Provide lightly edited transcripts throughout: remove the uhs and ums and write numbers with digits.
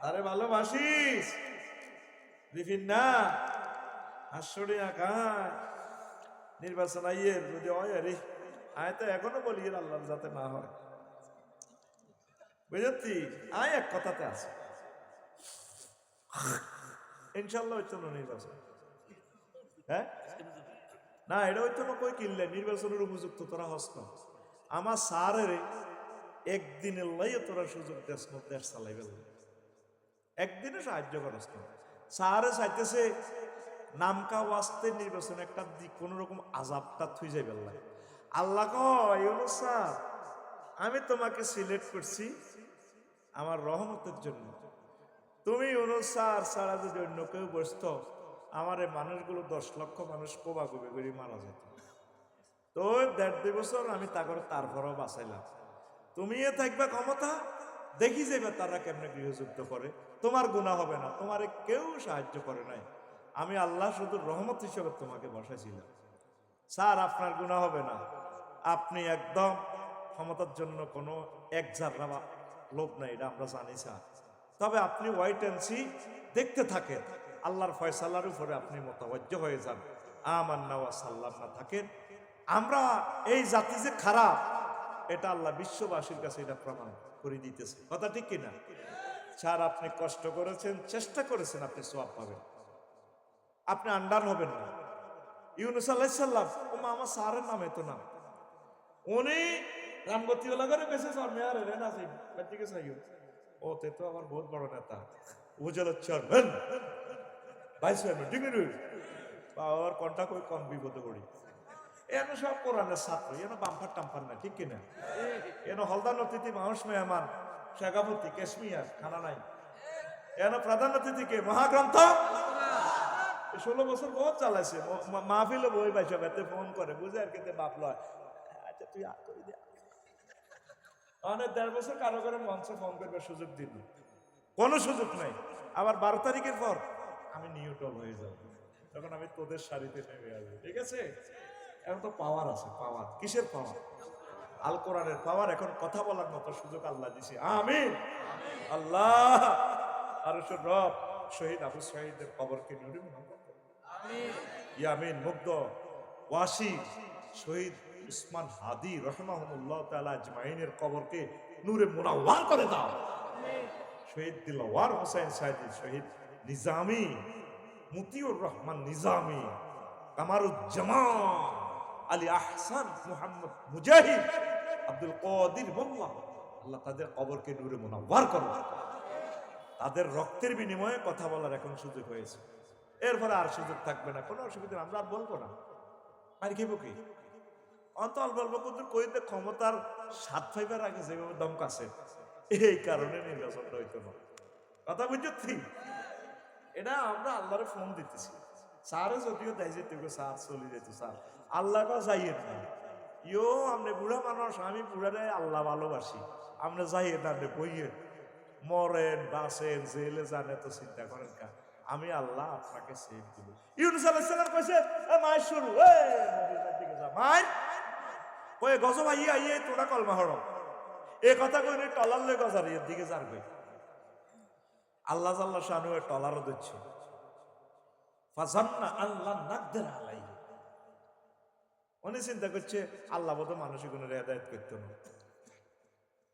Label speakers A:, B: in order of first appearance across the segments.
A: তারে ভালোবাসিস রিফিন না হাস্যরে আকার নির্বাচন আইয়ের যদি হয় আরে আয় তো এখনো বলি আল্লাহর যাতে না হয় বুঝছি আয় এক কথাতে আছে ইনশাল্লাহ হইতো না নির্বাচন হ্যাঁ না এটা হইতো না কই কিনলে নির্বাচনের উপযুক্ত তোরা হস্ত আমার সারের একদিনের লাইয়ে তোরা সুযোগ দেশ দেশ চালাই গেল একদিনে সাহায্য করস না সারে চাইতেছে নামকা ওয়াস্তে নির্বাচন একটা দিক কোন রকম আজাবটা থুই যাই বেলা আল্লাহ কয় স্যার আমি তোমাকে সিলেক্ট করছি আমার রহমতের জন্য তুমি স্যার ছাড়া যদি অন্য কেউ বসত আমার এই মানুষগুলো 10 লক্ষ মানুষ কোবাকুবি করে মারা যেত তো 1.5-2 বছর আমি তারপরও বাঁচাইলাম তুমি থাকবে ক্ষমতা দেখি যাবে তারা কেমনে গৃহযুদ্ধ করে তোমার গুনাহ হবে না তোমারে কেউ সাহায্য করে নাই আমি আল্লাহ শুধু রহমত হিসেবে তোমাকে বসাইছিলাম স্যার আপনার গুনাহ হবে না আপনি একদম ক্ষমতার জন্য কোনো এক জাররা লোভ নাই এটা আমরা জানি স্যার তবে আপনি ওয়াইট অ্যান্ড সি দেখতে থাকেন আল্লাহর ফয়সালার উপরে আপনি মোতাবজ্জ হয়ে যান আমান্না ওয়া সাল্লামনা থাকেন আমরা এই জাতি যে খারাপ এটা আল্লাহ বিশ্ববাসীর কাছে এটা প্রমাণ করে দিতেছে কথা ঠিক কিনা স্যার আপনি কষ্ট করেছেন চেষ্টা করেছেন আপনি সওয়াব পাবেন আপনি আন্ডার হবেন না ইউনূস আলাইহিস সালাম আমার স্যারের নাম এত না উনি রামগতিওয়ালা করে বেঁচে স্যার মেয়ার রেন আছে ঠিক আছে ও তে তো আমার বহুত বড় নেতা উপজেলা চেয়ারম্যান ভাইস চেয়ারম্যান ঠিক আছে পাওয়ার কন্টাক্ট ওই কম বিপদে পড়ি এনে সব কোরআনের ছাত্র এনে বাম্পার টাম্পার না ঠিক কিনা এনে হলদার অতিথি মানুষ মেহমান শেখাপতি কাশ্মীর খানা নাই এনে প্রধান অতিথিকে মহাগ্রন্থ 16 বছর বহুত চালাইছে মাহফিলে বই বাইসা বেতে ফোন করে বুঝে আর কেতে বাপ লয় আচ্ছা তুই আর করে দে অনেক 1.5 বছর কারো করে মঞ্চে ফোন করবে সুযোগ দিল কোনো সুযোগ নাই আবার 12 তারিখের পর আমি নিউট্রাল হয়ে যাব তখন আমি তোদের সারিতে নেমে আসবো ঠিক আছে এখন তো পাওয়ার আছে পাওয়ার কিসের পাওয়ার আল কোরআনের পাওয়ার এখন কথা বলার মতো সুযোগ আল্লাহ দিছে আমিন আল্লাহ আরশের রব শহীদ আবু সাঈদের কবরকে নূরে মুনাওয়ার করো আমিন ইয়ামিন মুগ্ধ ওয়াসি শহীদ উসমান হাদি রাহমাহুল্লাহ তাআলা আজমাইনের কবরকে নূরে মুনাওয়ার করে দাও আমিন শহীদ দিলওয়ার হোসেন সাইদি শহীদ নিজামী মতিউর রহমান নিজামী কামারুজ্জামান আলী আহসান মুহাম্মদ মুজাহিদ আব্দুল কাদির মোল্লা আল্লাহ তাদের কবরকে নূরে মুনাওয়ার করো তাদের রক্তের বিনিময়ে কথা বলার এখন সুযোগ হয়েছে এরপরে আর সুযোগ থাকবে না কোনো অসুবিধা আমরা আর বলবো না আর কি বকি অন্ত অল্প অল্প কিন্তু কইতে ক্ষমতার স্বাদ পাইবার আগে যেভাবে দমকাছে এই কারণে নির্বাচনটা হইতো না কথা বুঝছি এটা আমরা আল্লাহরে ফোন দিতেছি স্যারে যদিও দেয় যেতে স্যার চলে যেত স্যার আল্লাহ যাইয়েন না ইয়ো আপনি বুড়া মানুষ আমি বুড়ারে আল্লাহ ভালোবাসি আপনি যাইয়েন না আপনি বইয়েন মরেন বাসেন জেলে যান এত চিন্তা করেন কা আমি আল্লাহ আপনাকে সেভ দিব ইউনূস আলাইহিস সালাম কইছে এ মাই শুরু এ মদিনার দিকে যা মাই কই গজব আইয়া আইয়া তোরা কলমা হড় এই কথা কইনি টলার লই গজার এর দিকে যাবে আল্লাহ জাল্লা শানু এ টলারও দিচ্ছে ফাজান্না আল্লাহ নাকদির আলাইহি উনি চিন্তা করছে আল্লাহ বোধ মানুষের গুণের হেদায়েত করতে না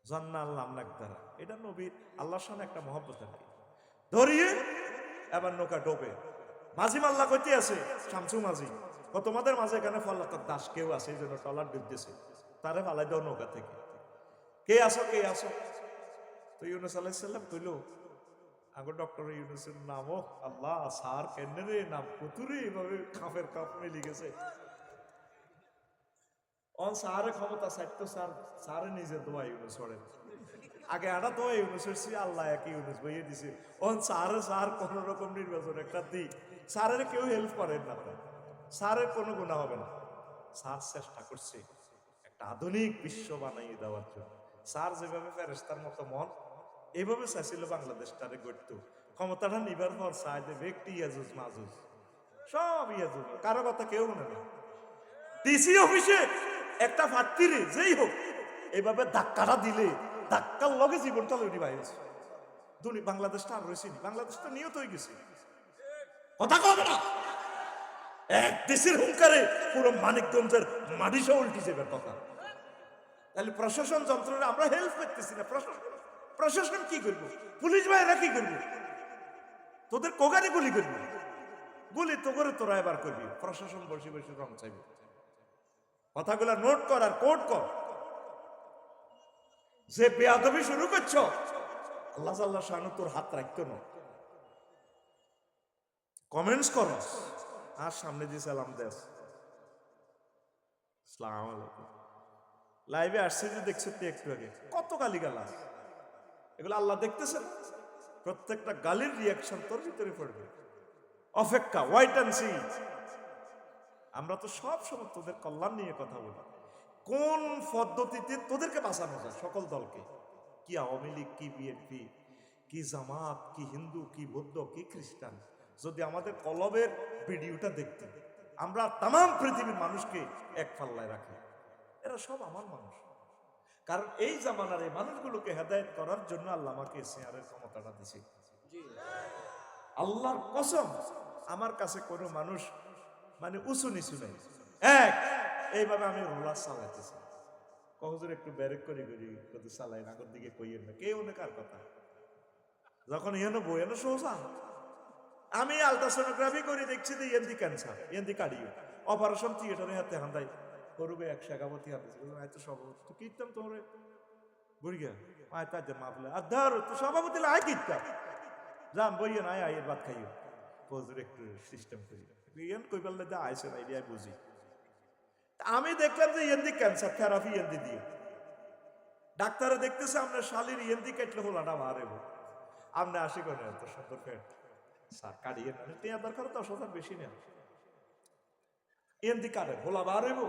A: জান্না আল্লাহ নাকদারা এটা নবীর আল্লাহর সামনে একটা মহব্বত আর কি ধরিয়ে এবার নৌকা ডোবে মাঝি মাল্লা কইতে আছে শামসু মাঝি ও তোমাদের মাঝে এখানে ফলাতক দাস কেউ আছে এই জন্য টলার ডুবতেছে তারে ফালাই দাও নৌকা থেকে কে আসো তো ইউনূস আলাইহিস সালাম কইল আগে ডক্টর ইউনূসের নামও আল্লাহ স্যার কেন রে নাম কুতুরে এভাবে খাপের কাপ মিলে গেছে অন স্যারের ক্ষমতা চাইতো স্যারে নিজে দোয়া ইউনূস পড়ে আগে আটা দোয়া ইউনূসের সে আল্লাহ একই ইউনূস বইয়ে দিছে অন স্যার কোন রকম নির্বাচন একটা দিক স্যারের কেউ হেল্প করেন না স্যারের কোনো গুনাহ হবে না স্যার চেষ্টা করছে একটা আধুনিক বিশ্ব বানাইয়ে দেওয়ার জন্য স্যার যেভাবে ফেরেশতার মতো মন এইভাবে চাইছিল বাংলাদেশটারে গড়ত ক্ষমতাটা নিবার পর চাই যে ব্যক্তি ইয়াজুজ মাজুজ সব ইয়াজুজ কারো কথা কেউ মনে না ডিসি অফিসে একটা প্রার্থীরে যেই হোক এইভাবে ধাক্কাটা দিলে ধাক্কার লগে জীবনটা লইটি বাইরেছে বাংলাদেশটা আর রয়েছে, বাংলাদেশ তো নিয়ত হয়ে গেছে। কথা কবে না, এক দেশের হুঙ্কারে পুরো মানিকগঞ্জের মাটি সহ উল্টে যাবে কথা। তাহলে প্রশাসন যন্ত্রণা আমরা হেল্প করতেছি না। প্রশাসন কি করবো, পুলিশ ভাইরা কি করবো, তোদের কোগানে গুলি করবি, গুলি তো করে তোরা এবার করবি, প্রশাসন বসে বসে রং চাইবে। কথাগুলা নোট কর আর কোট কর। যে বেয়াদবি শুরু করছো, আল্লাহ আল্লাহ শানু তোর হাত রাখতো না। কমেন্টস কর আর সামনে দিয়ে সালাম দেস, আসসালামু আলাইকুম। লাইভে আসছে যে দেখছো একটু আগে কত গালি গালাজ, এগুলো আল্লাহ দেখতেছেন। প্রত্যেকটা গালির রিয়াকশন তোর ভিতরে পড়বে। অপেক্ষা, ওয়াইট অ্যান্ড সি। আমরা তো সব সময় তোদের কল্যাণ নিয়ে কথা বলি। কোন পদ্ধতিতে তোদেরকে বাঁচানো যায়, সকল দলকে, কি আওয়ামী লীগ, কি বিএনপি, কি জামাত, কি হিন্দু, কি বৌদ্ধ, কি খ্রিস্টান, যদি আমাদের কলবের ভিডিওটা দেখতে, আমরা তাম পৃথিবীর মানুষকে এক পাল্লায় রাখি। এরা সব আমার মানুষ। কারণ এই জামানার এই মানুষগুলোকে হেদায়েত করার জন্য আল্লাহ আমাকে শেয়ারের ক্ষমতাটা দিছে। আল্লাহর কসম, আমার কাছে কোনো মানুষ মানে উঁচু নিচু নেই। এইভাবে আমি রোলার চালাইতেছি, কখন একটু ব্যারেক করে করি চালাই, আগের দিকে কইয়ের না কেউ না কার কথা। যখন এনো বই এনো সোজা, আমি আলট্রাসোনোগ্রাফি করে দেখছি যে এনদি ক্যান্সার, এনদি কার্ডিও, অপারেশন থিয়েটারে হাতে হান্দাই করবে 151 হাতে তো সভাপতি কীর্তাম তোর বুড়িয়া আয় তার মা বলে আর ধর তো সভাপতি আয় কীর্তাম যান বইয়ে নাই আয়ের ভাত খাইও পজুর একটু সিস্টেম করি ইয়ান কই বললে যা আইসে না এরিয়ায় বুঝি। আমি দেখলাম যে এনদি ক্যান্সার থেরাপি এনদি দিয়ে ডাক্তারে দেখতেছে আপনার শালির এনদি কাটলে হোলাটা ভার হবো, আপনি আসি করে এত সুন্দর ফ্যাট স্যার কাটিয়ে না টেয়া দরকার 10,000 বেশি নেন এনদি কাটে হোলা ভার হইব।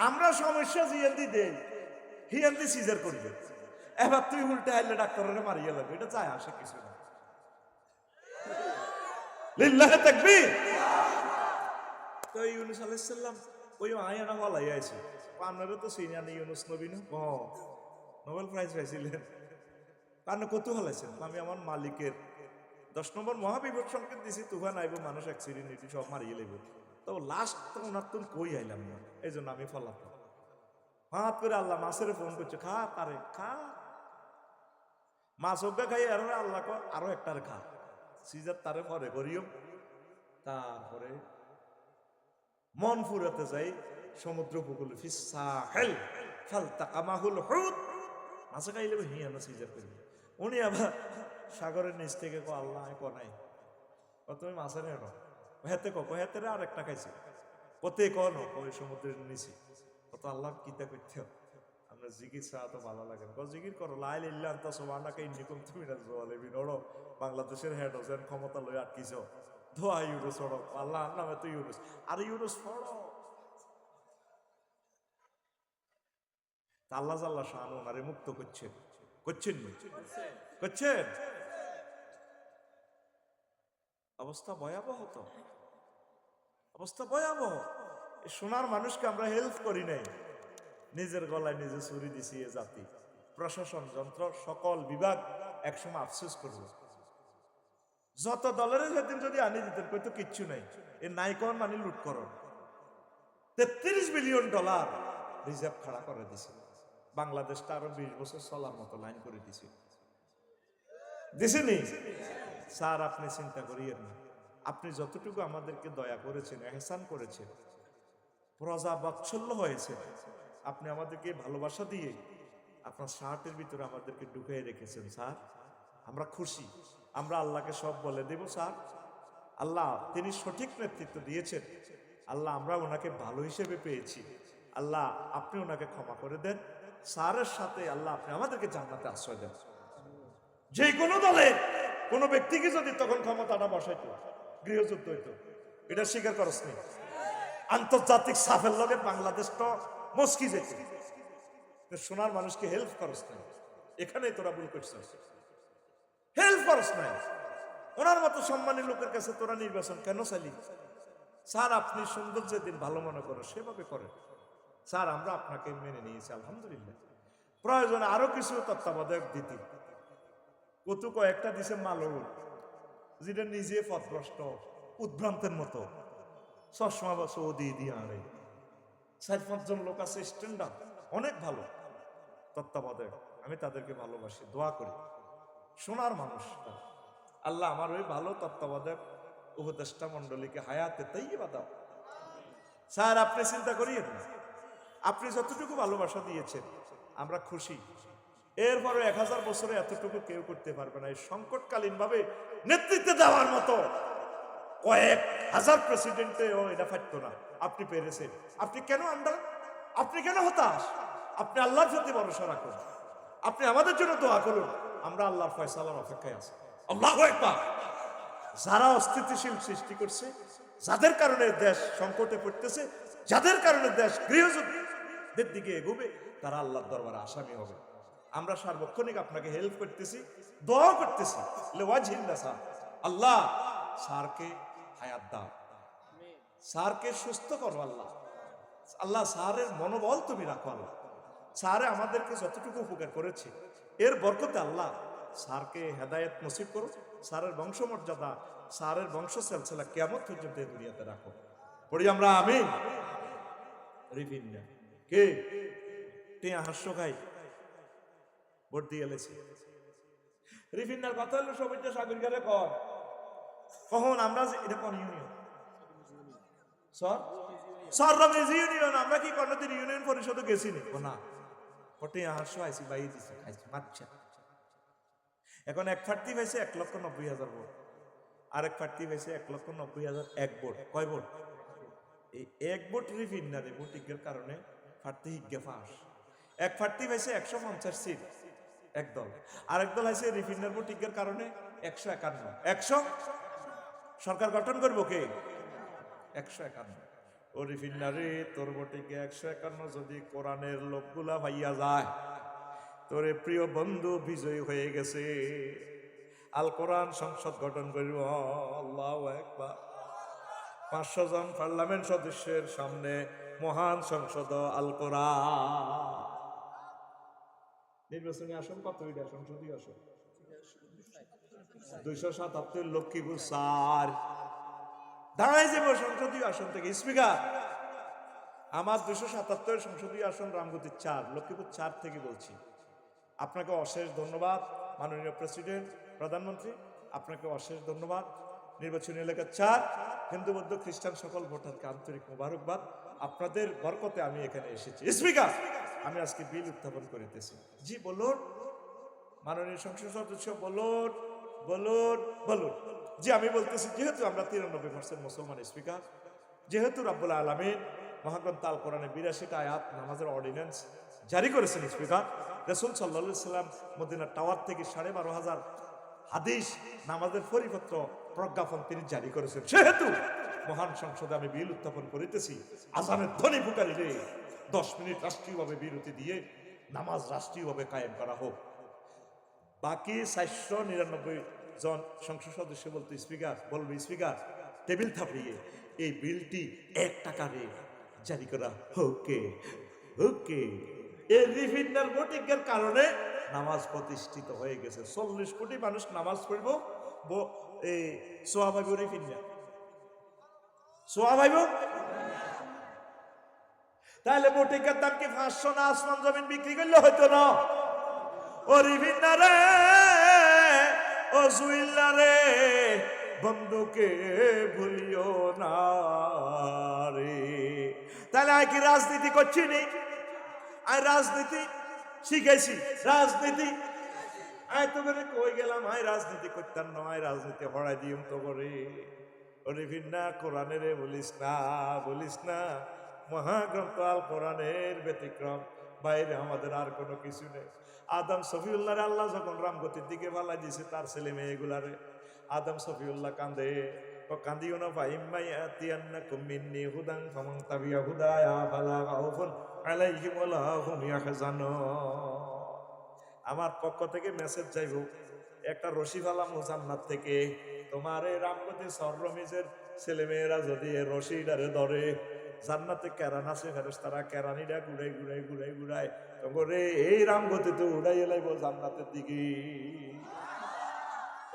A: আমরা সমস্যা জিএনদি দেই, হিএনদি সিজার করবে, এবার তুই উল্টে আইলে ডাক্তারের মারিয়ে লাগবে, এটা চায় আসে কিছু না। লিল্লাহে তাকবীর। তো ইউনূস আলাইহিস সালাম ওই আয়ানা হলাই আইছে, আপনারা তো সিনিয়র ইউনূস নবী না, নোবেল প্রাইজ পাইছিলেন, কারণ কৌতূহল আছেন। আমি আমার মালিকের 10 নম্বর মহাবিপদ সংকেত দিছি, তুফান আইব, মানুষ অ্যাক্সিডেন্ট সব মারিয়ে লাগবে। তো লাস্ট তো ওনার তুমি কই আইলাম না, এই জন্য আমি ফলাতাম হাত করে আল্লাহ মাছের ফোন করছে, খা তারে খা, মাছ অজ্ঞা খাই আর আল্লাহ আরো একটার খা, সিজার তারে পরে করিও। তারপরে মন ফুরাতে যাই সমুদ্র উপকূলে, ফিসাহিল ফালতাকামাহুল হুত, মাছে খাইলে হিয়ানো সিজার করবে। উনি আবার সাগরের নিচ থেকে কো আল্লাহ ক নাই, তুমি মাছে নেন হেতে হেতে আর একটা খাইছে, কতে কন ওই সমুদ্রের নিচে, কত আল্লাহ কিতা করতে আমরা জিকির ছাড়া তো ভালো লাগে না, জিকির করো লাইল ইল্লা আনতা সুবহানাকা ইন্নী কুনতু মিনাজ জালিমিন। ওড়ো বাংলাদেশের হেড হোসেন ক্ষমতা লই আটকিছ, ধোয়া ইউনুস ওড়ো, আল্লাহ নামে তো ইউনুস, আর ইউনুস পড়ো। আল্লাহ আল্লাহ শান ওনারে মুক্ত করছেন, করছেন করছেন। অবস্থা ভয়াবহ, তো অবস্থা ভয়াবহ। সোনার মানুষকে আমরা হেল্প করি নাই, নিজের গলায় নিজে ছুরি দিছি এ জাতি। প্রশাসন যন্ত্র সকল বিভাগ একসময় আফসোস করবে, যত দলের সেদিন যদি আনি দিতেন কই তো কিচ্ছু নাই, এ নাইকন মানে লুট করো। 33 বিলিয়ন ডলার রিজার্ভ খাড়া করে দিছে, বাংলাদেশটা আরো 20 বছর চলার মতো লাইন করে দিছে, দিছেনি স্যার? আপনি চিন্তা করিয়েন না, আপনি যতটুকু আমাদেরকে দয়া করেছেন, এহসান করেছেন, প্রজা বাৎসল্য হয়েছে, আপনি আমাদেরকে ভালোবাসা দিয়ে আপনার শার্টের ভিতরে আমাদেরকে ঢুকিয়ে রেখেছেন স্যার, আমরা খুশি। আমরা আল্লাহকে সব বলে দেব স্যার, আল্লাহ তিনি সঠিক নেতৃত্ব দিয়েছেন, আল্লাহ আমরা ওনাকে ভালো হিসেবে পেয়েছি, আল্লাহ আপনি ওনাকে ক্ষমা করে দেন। স্যারের সাথে আল্লাহ আপনি আমাদেরকে জান্নাতে আশ্রয় দেন। যে কোনো দলে কোনো ব্যক্তিকে যদি তখন ক্ষমতাটা বসাইতো, গৃহযুদ্ধ হইতো, এটা স্বীকার করস নি? আন্তর্জাতিক সাফের লগে বাংলাদেশ তো মস্কি যেত, সোনার মানুষকে হেল্প করস নাই, এখানেই তোরা ভুল করছিস, হেল্প করস নাই। ওনার মতো সম্মানী লোকের কাছে তোরা নির্বাচন কেন চাইলি? স্যার আপনি সুন্দর যেদিন ভালো মনে করো সেভাবে করেন স্যার, আমরা আপনাকে মেনে নিয়েছি আলহামদুলিল্লাহ, প্রয়োজনে আরো কিছু তত্ত্বাবধায়ক দিতে কত কয়েকটা দিছে মালুর, যেটা নিজে পথভ্রষ্ট উদ্ভ্রান্তের মতো, চশমা বা সৌদি দিয়ে আনে। 4-5 জন লোক আছে স্ট্যান্ডার্ড, অনেক ভালো তত্ত্বাবধায়ক, আমি তাদেরকে ভালোবাসি, দোয়া করি, সোনার মানুষ। আল্লাহ আমার ওই ভালো তত্ত্বাবধায়ক উপদেষ্টা মন্ডলীকে হায়াতে তাইয়্যিবা দাও। স্যার আপনি চিন্তা করিয়েন না, আপনি যতটুকু ভালোবাসা দিয়েছেন আমরা খুশি। এরপরে 1000 বছরে এতটুকু কেউ করতে পারবে না। এই সংকটকালীন ভাবে নেতৃত্ব দেওয়ার মতো কয়েক হাজার প্রেসিডেন্টেও এটা পারতো না। আপনি পেরেছেন। আপনি কেন আন্ডা, আপনি কেন হতাশ? আপনি আল্লাহর প্রতি ভরসা রাখুন, আপনি আমাদের জন্য দোয়া করুন, আমরা আল্লাহর ফয়সালার অপেক্ষায় আছি। আল্লাহু আকবার। যারা অস্থিতিশীল সৃষ্টি করছে, যাদের কারণে দেশ সংকটে পড়তেছে, যাদের কারণে দেশ গৃহযুদ্ধের দিকে এগোবে, তারা আল্লাহর দরবারে আসামি হবে। আমরা সার্বক্ষণিক আপনাকে হেল্প করতেছি, দোয়া করতেছি। আল্লাহ স্যারকে হায়াত দাও, স্যারকে সুস্থ করো আল্লাহ। আল্লাহ স্যারের মনোবল তুমি রাখো আল্লাহ। স্যারে আমাদেরকে যতটুকু উপকার করেছে এর বরকতে আল্লাহ স্যারকে হেদায়েত নসিব করো। স্যারের বংশমর্যাদা, স্যারের বংশ সিলসিলা কিয়ামত পর্যন্ত এই দুনিয়াতে রাখো। পড়ি আমরা আমিন। রিফিন্না কে টিয়া হাস্য খাই ভোট দিয়ে এলেছে। রিফিন্নার কথা হলো সবাইটা সাগর গেলে কখন আমরা এটা কোন ইউনিয়ন? Sir Ramesh union. আমরা কি কোনদিন ইউনিয়ন পরিষদে গেছি না? পটে হাস্য আইছি বাইরে দিছি খাইছি মাচ্ছা। এখন এক প্রার্থী পাইছে 1,90,000 ভোট, আরেক প্রার্থী পাইছে 1,90,000 এক ভোট। কয় ভোট? এই এক ভোট রিফিন্নারে ভোটিংয়ের কারণে প্রার্থী হিজ্ঞা ফাঁস। এক প্রার্থী পাইছে 150 সিট এক দল, আরেক দল আছে রিফিন্নার ভোটিংয়ের কারণে 151। 100 সরকার গঠন করবো কে? 151। ও রিফিন্নারে তোর ভোটিংয়ে 151 যদি কোরআনের লোকগুলা ভাইয়া যায়, তোরে প্রিয় বন্ধু বিজয়ী হয়ে গেছে। আল কোরআন সংসদ গঠন করিব। আল্লাহু আকবার। 500 জন পার্লামেন্ট সদস্যের সামনে মহান সংসদ আল কোরআন। নির্বাচনী আসন কত? এটা সংসদীয় আসন 277। লক্ষ্মীপুর 4 দাঁড়াই যাব সংসদীয় আসন থেকে স্পিকার। আমার 277 সংসদীয় আসন রামগতির 4, লক্ষ্মীপুর 4 থেকে বলছি। আপনাকে অশেষ ধন্যবাদ মাননীয় প্রেসিডেন্ট, প্রধানমন্ত্রী, আপনাকে অশেষ ধন্যবাদ। নির্বাচনী এলাকা 4 হিন্দু বৌদ্ধ খ্রিস্টান সকল ভোটারকে আন্তরিক মোবারকবাদ। আপনাদের বরকতে আমি এখানে এসেছি। স্পিকার আমি আজকে বিল উত্থাপন করিতেছি। জি বলুন মাননীয় সংসদ সদস্য, বলুন বলুন বলুন। জি আমি বলতেছি, যেহেতু আমরা 93% মুসলমান স্পিকার, যেহেতু রাব্বুল আলামিন মহাগ্রন্থ আল কোরআনে 82টা আয়াত নামাজের অর্ডিন্যান্স জারি করেছেন স্পিকার, রাসূল সাল্লাল্লাহু আলাইহি সাল্লাম মদিনার টাওয়ার থেকে 12,500 হাদিস নামাজের পরিপত্র প্রজ্ঞাপন তিনি জারি করেছেন, সেহেতু মহান সংসদে আমি বিল উত্থাপন করিতেছি। আজানের ধ্বনি পুকারিলে 10 মিনিট রাষ্ট্রীয়ভাবে বিরতি দিয়ে নামাজ রাষ্ট্রীয়ভাবে কায়েম করা হোক। বাকি 499 জন সংসদ সদস্য বলতে স্পিকার বলবে, স্পিকার টেবিল থাপিয়ে এই বিলটি 1 টাকারে জারি করা হোকে। ওকে, এই রিফিন্ডার ভোটিংয়ের কারণে নামাজ প্রতিষ্ঠিত হয়ে গেছে। 40 কোটি মানুষ নামাজ পড়ব, এই সোয়াবাইব রিফিন্ডার সোয়াবাইব। তাহলে ভোটিংয়ের দাম কি 500 না আসমান জমিন বিক্রি করলে হয়তো না? ও রিফিন্ডার রে, ও জুইল্লা রে, বন্ধুকে ভুলিও না রে। তাহলে আমি কি রাজনীতি করছি নি? আমি রাজনীতি শিখেছি, রাজনীতি আয় তো করে কই গেলাম, আয় রাজনীতি করতাম না, আয় রাজনীতি হড়াই দিম তো করে। ওরে ভিন্না কোরআনের বলিস না, বলিস না, মহাগ্রন্থ আল কোরআনের ব্যতিক্রম বাইরে আমাদের আর কোনো কিছু নেই। আদম সফিউল্লাহ আল্লাহ যখন রামগতির দিকে ভালাই দিয়েছে তার ছেলে মেয়েগুলারে, আদম সফিউল্লাহ কান্দে, কান্দিও না ভাইম্মাই আতিয়ান্নাকুম মিন্নি হুদান ফামান তাবিয়া হুদায়া ফালা খাউফুন আলাইহিম ওয়ালা হুম ইয়াহজানুন। আমার পক্ষ থেকে মেসেজ যাইব, একটা রশি ফালাম জান্নাত থেকে, তোমার এই রামগতি সররমিজের ছেলে মেয়েরা যদি এই রশিটারে ধরে, জান্নাতে কেরান আছে ফেরেশতারা কেরানিটা ঘুরাই ঘুরাই ঘুরাই ঘুরাই তখন এই রামগতিতে উড়াই এলাইব জান্নাতের দিকে।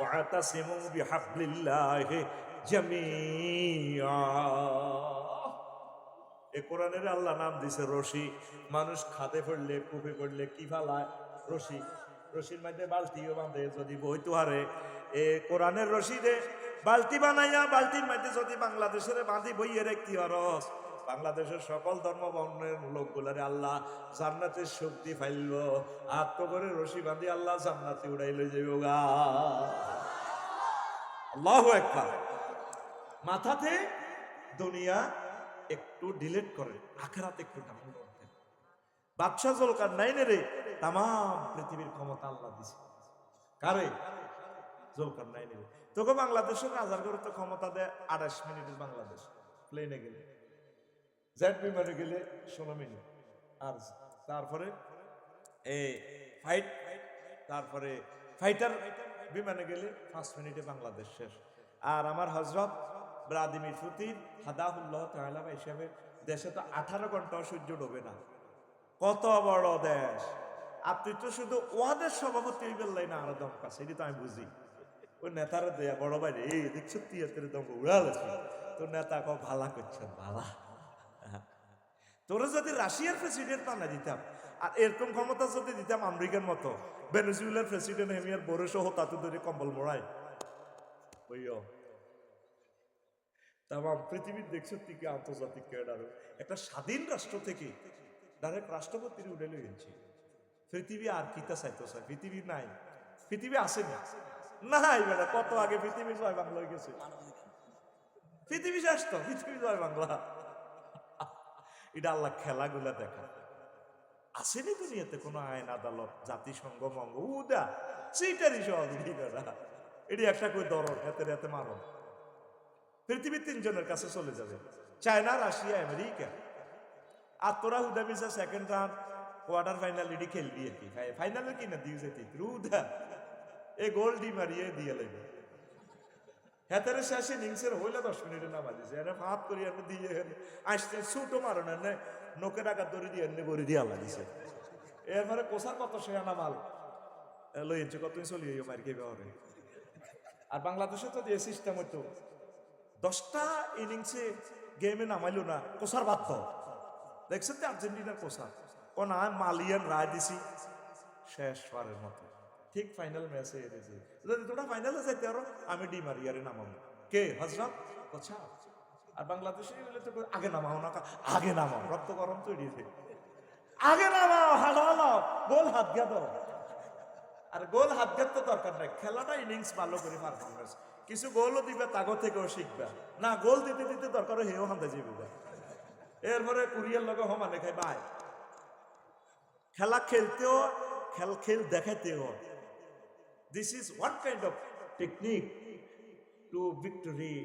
A: ওয়াতাসিমু বিহাবলিল্লাহি জামিআ। এ কোরআনের আল্লাহ নাম দিছে রশি। মানুষ খাদে পড়লে কূপে পড়লে কি ফালায়? রশি। রশির মধ্যে বালতিও বাঁধে, যদি বইতে হারে এ কোরআনের রশি দে বালতি বানাইয়া বালতির মধ্যে যদি বাংলাদেশের বাঁধি বইয়ে রাখতে পারস, বাংলাদেশের সকল ধর্ম বর্ণের লোকগুলারে আল্লাহ জান্নাতের শক্তি ফাইলব। আত্ম করে রশি বাঁধি আল্লাহ জান্নাতে উড়াইলে যাইব গা। আল্লাহু আকবার। মাথাতে দুনিয়া একটু ডিলিট করে, আখিরাত একটু ডাউনলোড দেন। বাদশাহ জুলকারনাইনের তাম পৃথিবীর ক্ষমতা আল্লাহ দিছে কারে? জুলকারনাইনের। তোকে বাংলাদেশের রাজার করে তো ক্ষমতা দেয় 28 মিনিটের বাংলাদেশ। প্লেনে গেলে, জেট বিমানে গেলে 16 মিনিট, আর তারপরে তারপরে ফাইটার বিমানে গেলে 5 মিনিটে বাংলাদেশ শেষ। আর আমার হযরত ব্রাদিমির ফুতির হাদাহুল্লাহ তাআলা হিসাবে দেশে তো 18 ঘন্টা সূর্য ডোবে না। কত বড় দেশ! আপনি তো শুধু ওয়াদের সভাপতি হইবেন না, আরো দম কাছে, এটি তো আমি বুঝি। ওই নেতারা দেয়া বড় বাইরে এই দেখছো তিয়াত্তর দম উড়ালেছে, তো নেতা ক ভালা করছেন ভালা। তোরা যদি রাশিয়ার প্রেসিডেন্ট বানা দিতাম, আর এরকম ক্ষমতা যদি দিতাম আমেরিকার মতো, ভেনেজুয়েলার প্রেসিডেন্ট হেমিয়ার বড় সহ তাতে ধরে কম্বল মোড়ায় ওইও তাম পৃথিবীর দেখছো কি আন্তর্জাতিক ক্যাডার একটা স্বাধীন রাষ্ট্র থেকে ডাইরেক্ট রাষ্ট্রপতির উঠে লইছি। পৃথিবী আর কিতা চাইতো চাই? পৃথিবী নাই, পৃথিবী আসেনি নাই বেটা। কত আগে পৃথিবী জয় বাংলা হয়ে গেছে, পৃথিবী শেষ তো, পৃথিবী জয় বাংলা। এটা আল্লাহ খেলাগুলা দেখা আসেনি দুনিয়াতে কোনো আইন আদালত জাতিসংঘ মঙ্গ উদা সেইটারই সহযোগী বেটা। এটি একটা করে দরদ হাতে হাতে মারো, পৃথিবীর 3 জনের কাছে চলে যাবে, চায়না, রাশিয়া, আমেরিকা। আর তোরা হুদা মিশা সেকেন্ড রাউন্ড কোয়ার্টার ফাইনাল এটি খেলবি আর কি, ফাইনালে কিনা দিয়ে যেতে রুদা এই গোল ডি মারিয়ে দিয়ে লাগবে। হেতারে শেষে ইনিংসের হইলে 10 মিনিটে নামা দিয়েছে, এনে হাত করি এনে দিয়ে আসতে ছুটো মারো না, নোকে টাকা দড়ি দিয়ে এনে বড়ি দিয়ে আল্লাহ দিছে। এরপরে কোসার কত শেয়ানা মাল লইছে, কত চলি মার খেয়ে হবে। আর বাংলাদেশে তো দিয়ে সিস্টেম হইতো 10টা ইনিংসে গেমে নামাইলো না, কোসার বাধ্য। দেখছেন তো আর্জেন্টিনার কোসার ও না মালিয়ান রায় দিছি শেষ পারের মতো। ঠিক ফাইনাল ম্যাচে এনেছে, যদি তোমরা ফাইনালে যাইতে পারো আমি ডি মারিয়ারে নামাবো। কে? হজরত কোচা। আর বাংলাদেশে আগে নামাও না, আগে নামাও, রক্ত গরম তৈরি আগে নামাও, হালো হালো গোল হাত দিয়া দাও। আর গোল হাত দেওয়ার তো দরকার নাই, খেলাটা ইনিংস ভালো করে পারফরমেন্স, কিছু গোলও দিবে তাগো থেকেও শিখবে না, গোল দিতে দিতে দরকার হেও হাতে যাবে। এরপরে কুরিয়ার লগে সমানে খাই বাই। খেলা খেলতেও খেল দেখাইতেও this is one kind of technique to victory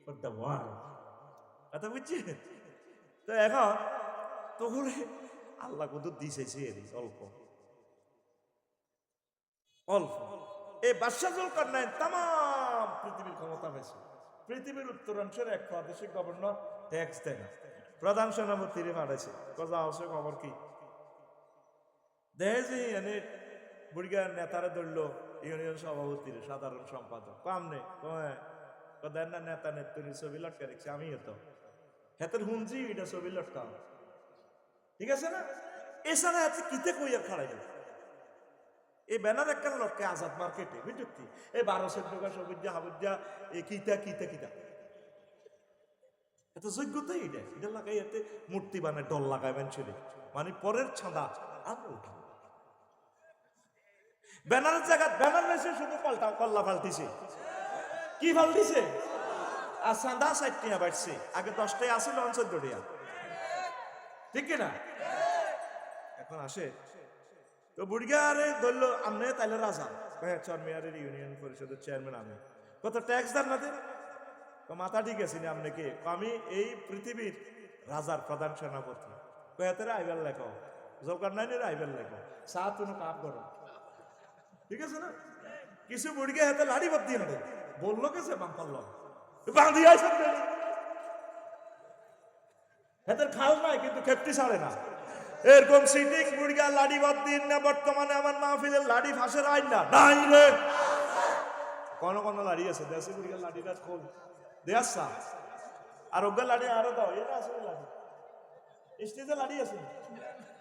A: for the world. কথা বুঝছি তো? এখন তখন আল্লাহ কত দিয়েছে অল্প অল্প। এই বাদশাহ জুলকারনাইন তাম পৃথিবীর ক্ষমতা পেয়েছে। পৃথিবীর উত্তরাংশের এক প্রাদেশিক গভর্নর ট্যাক্স দেয় না, প্রধান সেনাপতিরে পাঠাইছে, কথা হচ্ছে খবর কি দেখে যে এনে বুড়িগার নেতারা ধরলো ইউনিয়ন সভাপতির সাধারণ সম্পাদক কামনে দেন না, নেতা নেত্রী ছবি লটকা দেখছি আমি হতো হেতের হুঞ্জি এটা ছবি লটকাও, ঠিক আছে না? এছাড়া হাতে কিতে কইয়ার খাড়াই এই ব্যানার একটা লটকে আজাদ মার্কেটে বুঝলি, এই 12 টাকা সবুজা হাবুজা এই কিতা কিতা কিতা এত যোগ্যতাই এটা, এটা লাগাই এতে মূর্তি বানায় ডল লাগাইবেন ছেলে, মানে পরের ছাঁদা আমরা উঠাবো। ব্যানারের জায়গা ব্যানার রয়েছে, শুধু পাল্টা কল্লা পাল্টিছে, কি পাল্টিছে? আর চাঁদা 60 টাকা বাড়ছে, আগে 10 টাকা আসছিল 14 টাকা, ঠিক কিনা? এখন আসে তো বুড়িগারে ধরলো আমনে তাইলে রাজা, হ্যাঁ চরমিয়ারের ইউনিয়ন পরিষদের চেয়ারম্যান আমি, কত ট্যাক্স দেন না দেন? মাথা ঠিক আছে না আপনি? কে? আমি এই পৃথিবীর রাজার প্রধান সেনাপতি। কয়েতের আইবেল লেখো, জুলকারনাইনের আইবেল লেখো, চা তুমি কাপ করো, ঠিক আছে না? কিছু বুড়িকে হাতে লাড়ি বাদ দিয়ে হাঁটে বললো কেছে বাংপাল্ল বাঁধি আইসেন হাতের খাল নাই কিন্তু খেপটি ছাড়ে না, এরকম সিটিং বুড়িগা লাড়ি বাদ দিন না। বর্তমানে আমার মাহফিলের লাড়ি ফাঁসের আইন না নাই রে, কোনো কোনো লাড়ি আছে দেশে বুড়িগার লাড়িটা খোল দেয়াসা আর ওগা লাড়ি আরো দাও এটা আছে লাড়ি স্টেজে লাড়ি আছে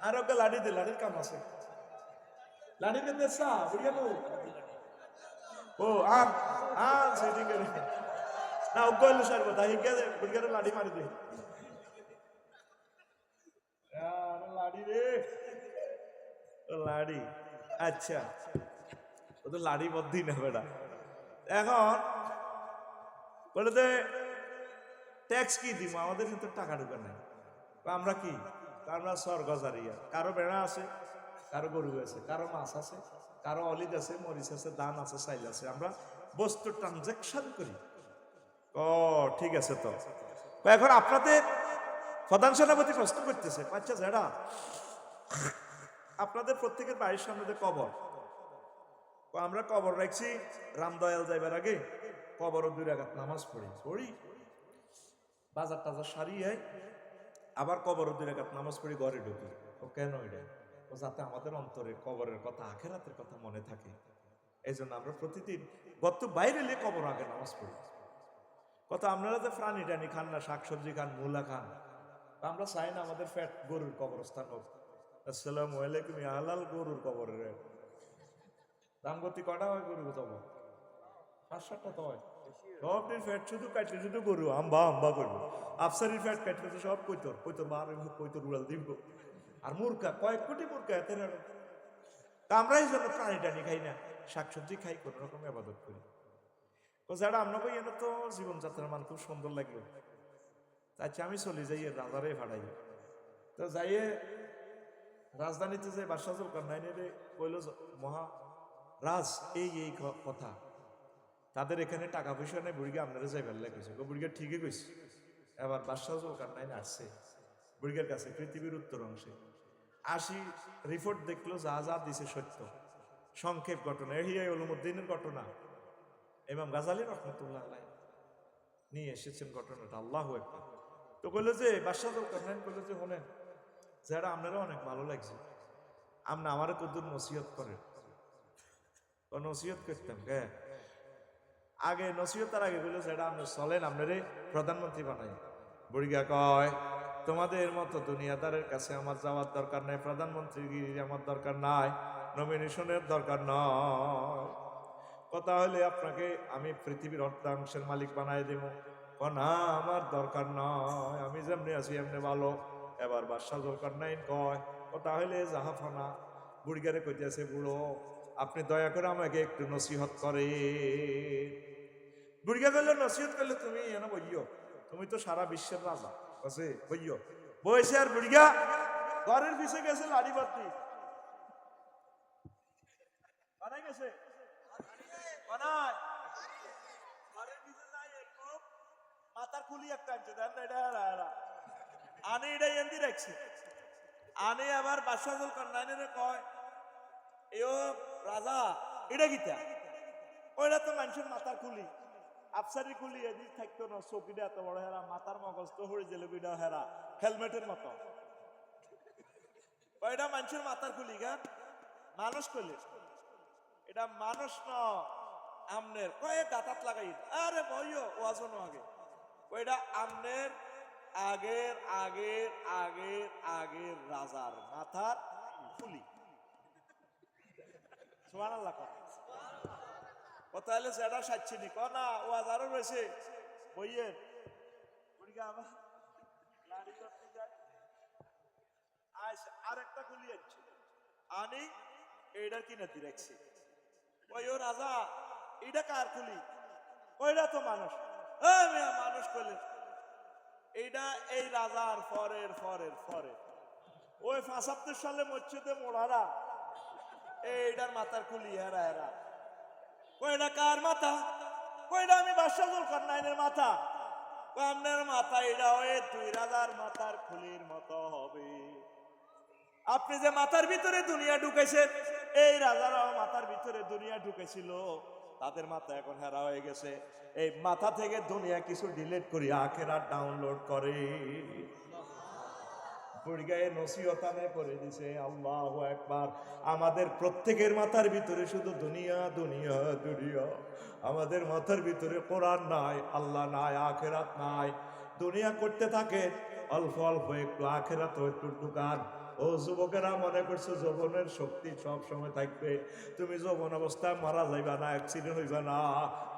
A: আর ওগা লাড়ি দে লাড়ির কাম আছে লাড়ি কে দেসা বুড়িগা নো ও আম সেটিং এর না ওগা হলো সার কথা হিগে বুড়িগার লাড়ি মারি দে আর লাড়ি রে লাড়ি আচ্ছা ও তো লাড়ি বদ্ধি না বেটা এখন বলে ট্যাক্স কি দিব আমাদের কিন্তু টাকা ঢুকে নাই আমরা কি আমরা স্বর্গজারিয়া কারো বেড়া আছে কারো গরু আছে কারো মাছ আছে কারো অলিদ আছে মরিচ আছে ধান আছে চাইল আছে আমরা বস্তু ট্রানজাকশন করি ও ঠিক আছে তো এখন আপনাদের প্রধান সেনাপতি প্রশ্ন করতেছে আচ্ছা যারা আপনাদের প্রত্যেকের বাড়ির সামনে কবর আমরা কবর রাখছি রামদয়াল যাইবার আগে কবর 2 রাকাত নামাজ পড়ি বাজার টাজার সারিয়ে আবার কবর 2 রাকাত নামাজ পড়ি ঘরে ঢুকি ও কেন এটা ও যাতে আমাদের অন্তরে কবরের কথা আখেরাতের কথা মনে থাকে এই জন্য আমরা প্রতিদিন গত বাইরে এলে কবর আগে নামাজ পড়ি কত আপনারা যে প্রাণী টানি খান না শাকসবজি খান মূলা খান আমরা চাই না আমাদের ফ্যাট গরুর কবরস্থান হোক আসসালামু আলাইকুম হালাল গরুর কবরের দামগতি কটা হয় গরু কবর 5-7টা তো হয় সবটির ফ্যাট শুধু কাটলে শুধু গরু আম্বা করবো আফসারির ফ্যাট কাটলে তো সব কইতর বার কইতর উড়াল দিব আর মুরগা কয়েক কোটি মুরগা এতে তা আমরা এই জন্য প্রাণী টানি খাই না শাকসবজি খাই কোন রকম আবাদত করি ও যারা আপনাকে এনে তো জীবনযাত্রার মান খুব সুন্দর লাগলো আচ্ছা আমি চলে যাই রাজারে ভাড়াই তো যাইয়ে রাজধানীতে যে বাদশাহ জুলকারনাইনের কইল মহা রাজ এই কথা তাদের এখানে টাকা পয়সা নেই বুড়িকে আপনারা যাইবার লাগছে বুড়িকে ঠিকই কইছে এবার বাদশাহ জুলকারনাইন আসছে বুড়িকের কাছে পৃথিবীর উত্তর অংশে রিপোর্ট দেখলো যা যা দিছে সত্য সংক্ষেপ ঘটনা ইহিয়া উলুমুদ্দিনের ঘটনা ইমাম গাজালি রহমতুল্লাহ আলাইহি নিয়ে এসেছেন ঘটনাটা আল্লাহু আকবার তো কইলো যে বাদশাহ জুলকারনাইন কইলো যে হলেন যারা আপনারা অনেক ভালো লাগছে আপনি আমারে কদ্দুর নসিহত করেন ও নসিহত করতাম আগে নসিহতার আগে বললো সেটা আপনি চলেন আপনারে প্রধানমন্ত্রী বানাই বুড়িগা কয় তোমাদের মতো দুনিয়াদারের কাছে আমার যাওয়ার দরকার নাই প্রধানমন্ত্রীগিরি আমার দরকার নাই নমিনেশনের দরকার নয় কথা হলে আপনাকে আমি পৃথিবীর অর্ধাংশের মালিক বানাই দেব না আমার দরকার নয় আমি যেমনি আছি এমনি ভালো এবার বাদশাহ জুলকারনাইন কয় কথা হলে জাহাফানা বুড়িগারে কইতেছে বুড়ো আপনি দয়া করে আমাকে একটু নসিহত করে বুড়িগা কইল নসিহত করলে তুমি এনে বইও তুমি তো সারা বিশ্বের রাজা আছে বইও বইছে আর বুড়িগা ঘরের পিছে গেছে লাড়ি বাতি বানাই গেছে বানাই ঘরের পিছে যাই একটু মাথার খুলি একটা আনছে দেন এটা আনে এটা এন্দি রাখছে আনে আবার বাদশাহ জুলকারনাইনের কয় এও রাজা এটা গীতা ওইটা তো মানুষের মাথার খুলি আফসারি খুলি এদিক থাকতো না চকিটা এত বড় হেরা মাথার মগজ তো হয়ে জেলেবিটা হেরা হেলমেটের মতো ওইটা মানুষের মাথার খুলি গা মানুষ করলে এটা মানুষ ন আমনের কয়েক দাঁতাত লাগাই আরে বইও ওয়াজন আগে ওইটা আমনের আগের আগের আগের আগের রাজার মাথার খুলি সুবহানাল্লাহ তাহলে সেটা সাচ্ছিনি ক না ও আরো রয়েছে বইয়ের আর একটা খুলি আনছে আনি এইটার কিনাতি রাখছি ওই ও রাজা এটা কার খুলি ওইটা তো মানুষ মানুষ করলে এইটা এই রাজার ফরের ফরের ফরের ওই ৭৫ সালে মসজিদে মোড়ারা এইটার মাথার খুলি হেরা হেরা কয়টা কার মাথা কয়টা আমি বাদশাহ জুলকারনাইনের মাথা আপনার মাথা এটা হয়ে ২ রাজার মাথার খুলির মতো হবে আপনি যে মাথার ভিতরে দুনিয়া ঢুকেছেন এই রাজারাও মাথার ভিতরে দুনিয়া ঢুকেছিল তাদের মাথা এখন হেরা হয়ে গেছে এই মাথা থেকে দুনিয়া কিছু ডিলিট করি আখেরাত ডাউনলোড করে পরিগায়ে নসিহতানে করে দিছে আল্লাহু আকবার। আমাদের প্রত্যেকের মাথার ভিতরে শুধু দুনিয়া দুনিয়া দুনিয়া, আমাদের মাথার ভিতরে কোরআন নাই, আল্লাহ নাই, আখেরাত নাই। দুনিয়া করতে থাকে অল্প অল্প একটু, আখেরাত একটু ঢুকান। ও যুবকেরা, মনে করছো যৌবনের শক্তি সব সময় থাকবে, তুমি যৌবন অবস্থায় মারা যাইবা না, অ্যাক্সিডেন্ট হইবা না,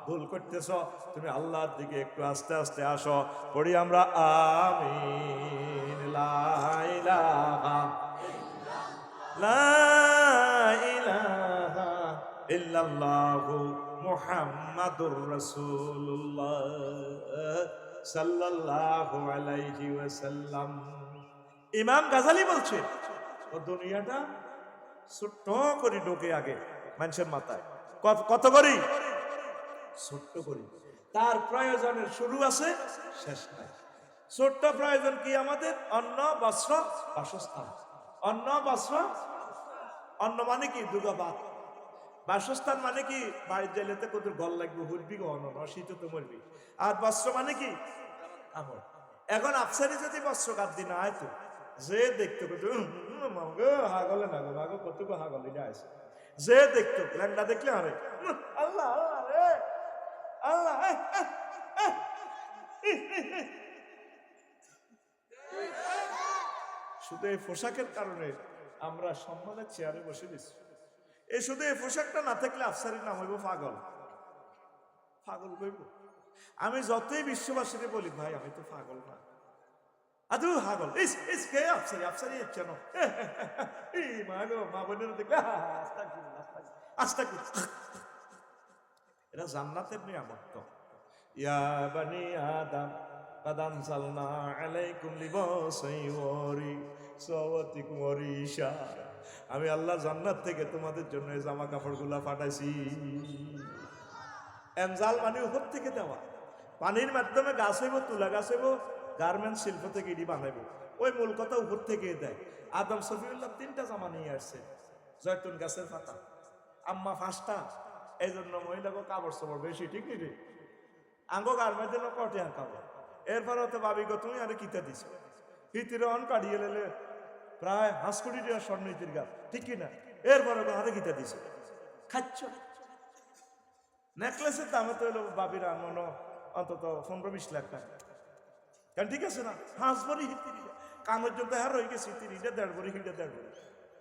A: ভুল করতেছ। তুমি আল্লাহর দিকে একটু আস্তে আস্তে আসো। পড়ি আমরা আমিন। লা ইলাহা লা ইলাহা ইল্লাল্লাহু মুহাম্মাদুর রাসূলুল্লাহ সাল্লাল্লাহু আলাইহি ওয়াসাল্লাম। ইমাম গাজালি বলছে ও দুনিয়াটা ছোট্ট করে ঢোকে আগে মানুষের মাথায়। কত করি? ছোট্ট করি। তার প্রয়োজনের শুরু আছে, শেষ নাই। ছোট্ট প্রয়োজন কি আমাদের? অন্ন, বস্ত্র, বাসস্থান। অন্ন, বস্ত্র, অন্ন মানে কি? দুগা ভাত। বাসস্থান মানে কি? বাড়ির জাইলেতে কত ঘর লাগবে, হুরবি অন্ন, শীত তো মরবি। আর বস্ত্র মানে কি? কাপড়। এখন আফসারি যদি বস্ত্র কাট দিন আয় তো যে দেখতো হাগলে না গো, হাগল কতটুকু হাগল এটা আছে, যে দেখতো ল্যাংটা দেখলে আরে আল্লাহ আল্লাহ রে আল্লাহ। শুধু এই পোশাকের কারণে আমরা সম্মানের চেয়ারে বসে দিচ্ছি। এই শুধু এই পোশাকটা না থাকলে আফসারির নাম হইব পাগল। পাগল কইব। আমি যতই বিশ্ববাসীকে বলি ভাই আমি তো পাগল না, আদু হাগল ইস ইস কে আফসারি, আফসারি কেন? এই মা গো, মা বোনের দেখলে আস্তাগফিরুল্লাহ। এরা জান্নাতের নিয়ামত তো। ইয়া বানি আদম قد أنزلنا عليكم لباسا يواري سوآتكم وريشا। আমি আল্লাহ জান্নাত থেকে তোমাদের জন্য এই জামা কাপড়গুলা পাঠাইছি। এনজাল মানে উপর থেকে দেওয়া, পানির মাধ্যমে গাছ হইব, তুলা গাছ হইব, গার্মেন্টস শিল্প থেকে ইডি বানাইব। ওই মূল কথা উপর থেকে দেয়। আদম সফিউল্লাহ 3টা জামা নিয়ে আসছে, জয়তুন গাছের পাতা, আম্মা 5টা। এই জন্য মহিলাকে কাপড় চোপড় বেশি, ঠিক নেই? আঙ্গো গার্মেন্ট দিল কটে আর কাপড়। এরপর হতে ভাবি গো তুমি আরে কিতা দিছ, হিতির অন কাটিয়ে লেলে প্রায় 5 কোটি টাকা স্বর্ণ ইতির গাছ, ঠিক কিনা? এরপরে আরে কিতা দিছ, খাচ্ছ। নেকলেসের দামে তো এলো বাবির মনে অন্তত 15-20 লাখ টাকা, কারণ ঠিক আছে না? 5 ভরি হিতির কান পর্যন্ত হার হয়ে গেছে, হিতির হিটা 1.5 ভরি, হিটা 1.5 ভরি,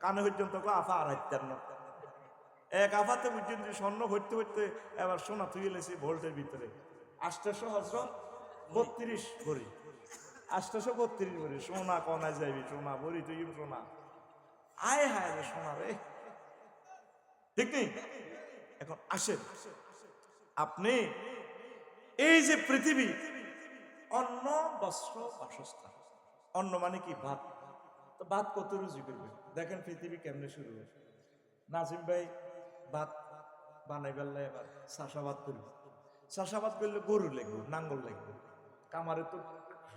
A: কানে পর্যন্ত আফা আর হাইতার না। এক আফাতে পর্যন্ত স্বর্ণ ভরতে ভরতে এবার সোনা তুই এলেছি ভোল্টের ভিতরে। 800 হজরত 32 ভরি, 832 ভরি সোনা। কনায় যাবি সোনা ভরি, তুই সোনা। আয় হায় রে সোনা রে, ঠিক নেই? এখন আসেন আপনি, এই যে পৃথিবী, অন্ন, বস্ত্র, বাসস্থান। অন্ন মানে কি? ভাত। তো ভাত কত রুজি করবে? দেখেন পৃথিবী কেমনে শুরু হয়। নাজিম ভাই ভাত বানাই বেললে এবার চাষাবাদ করবে। চাষাবাদ করলে গরু লাগবে, নাঙ্গল লাগবে, কামারে তো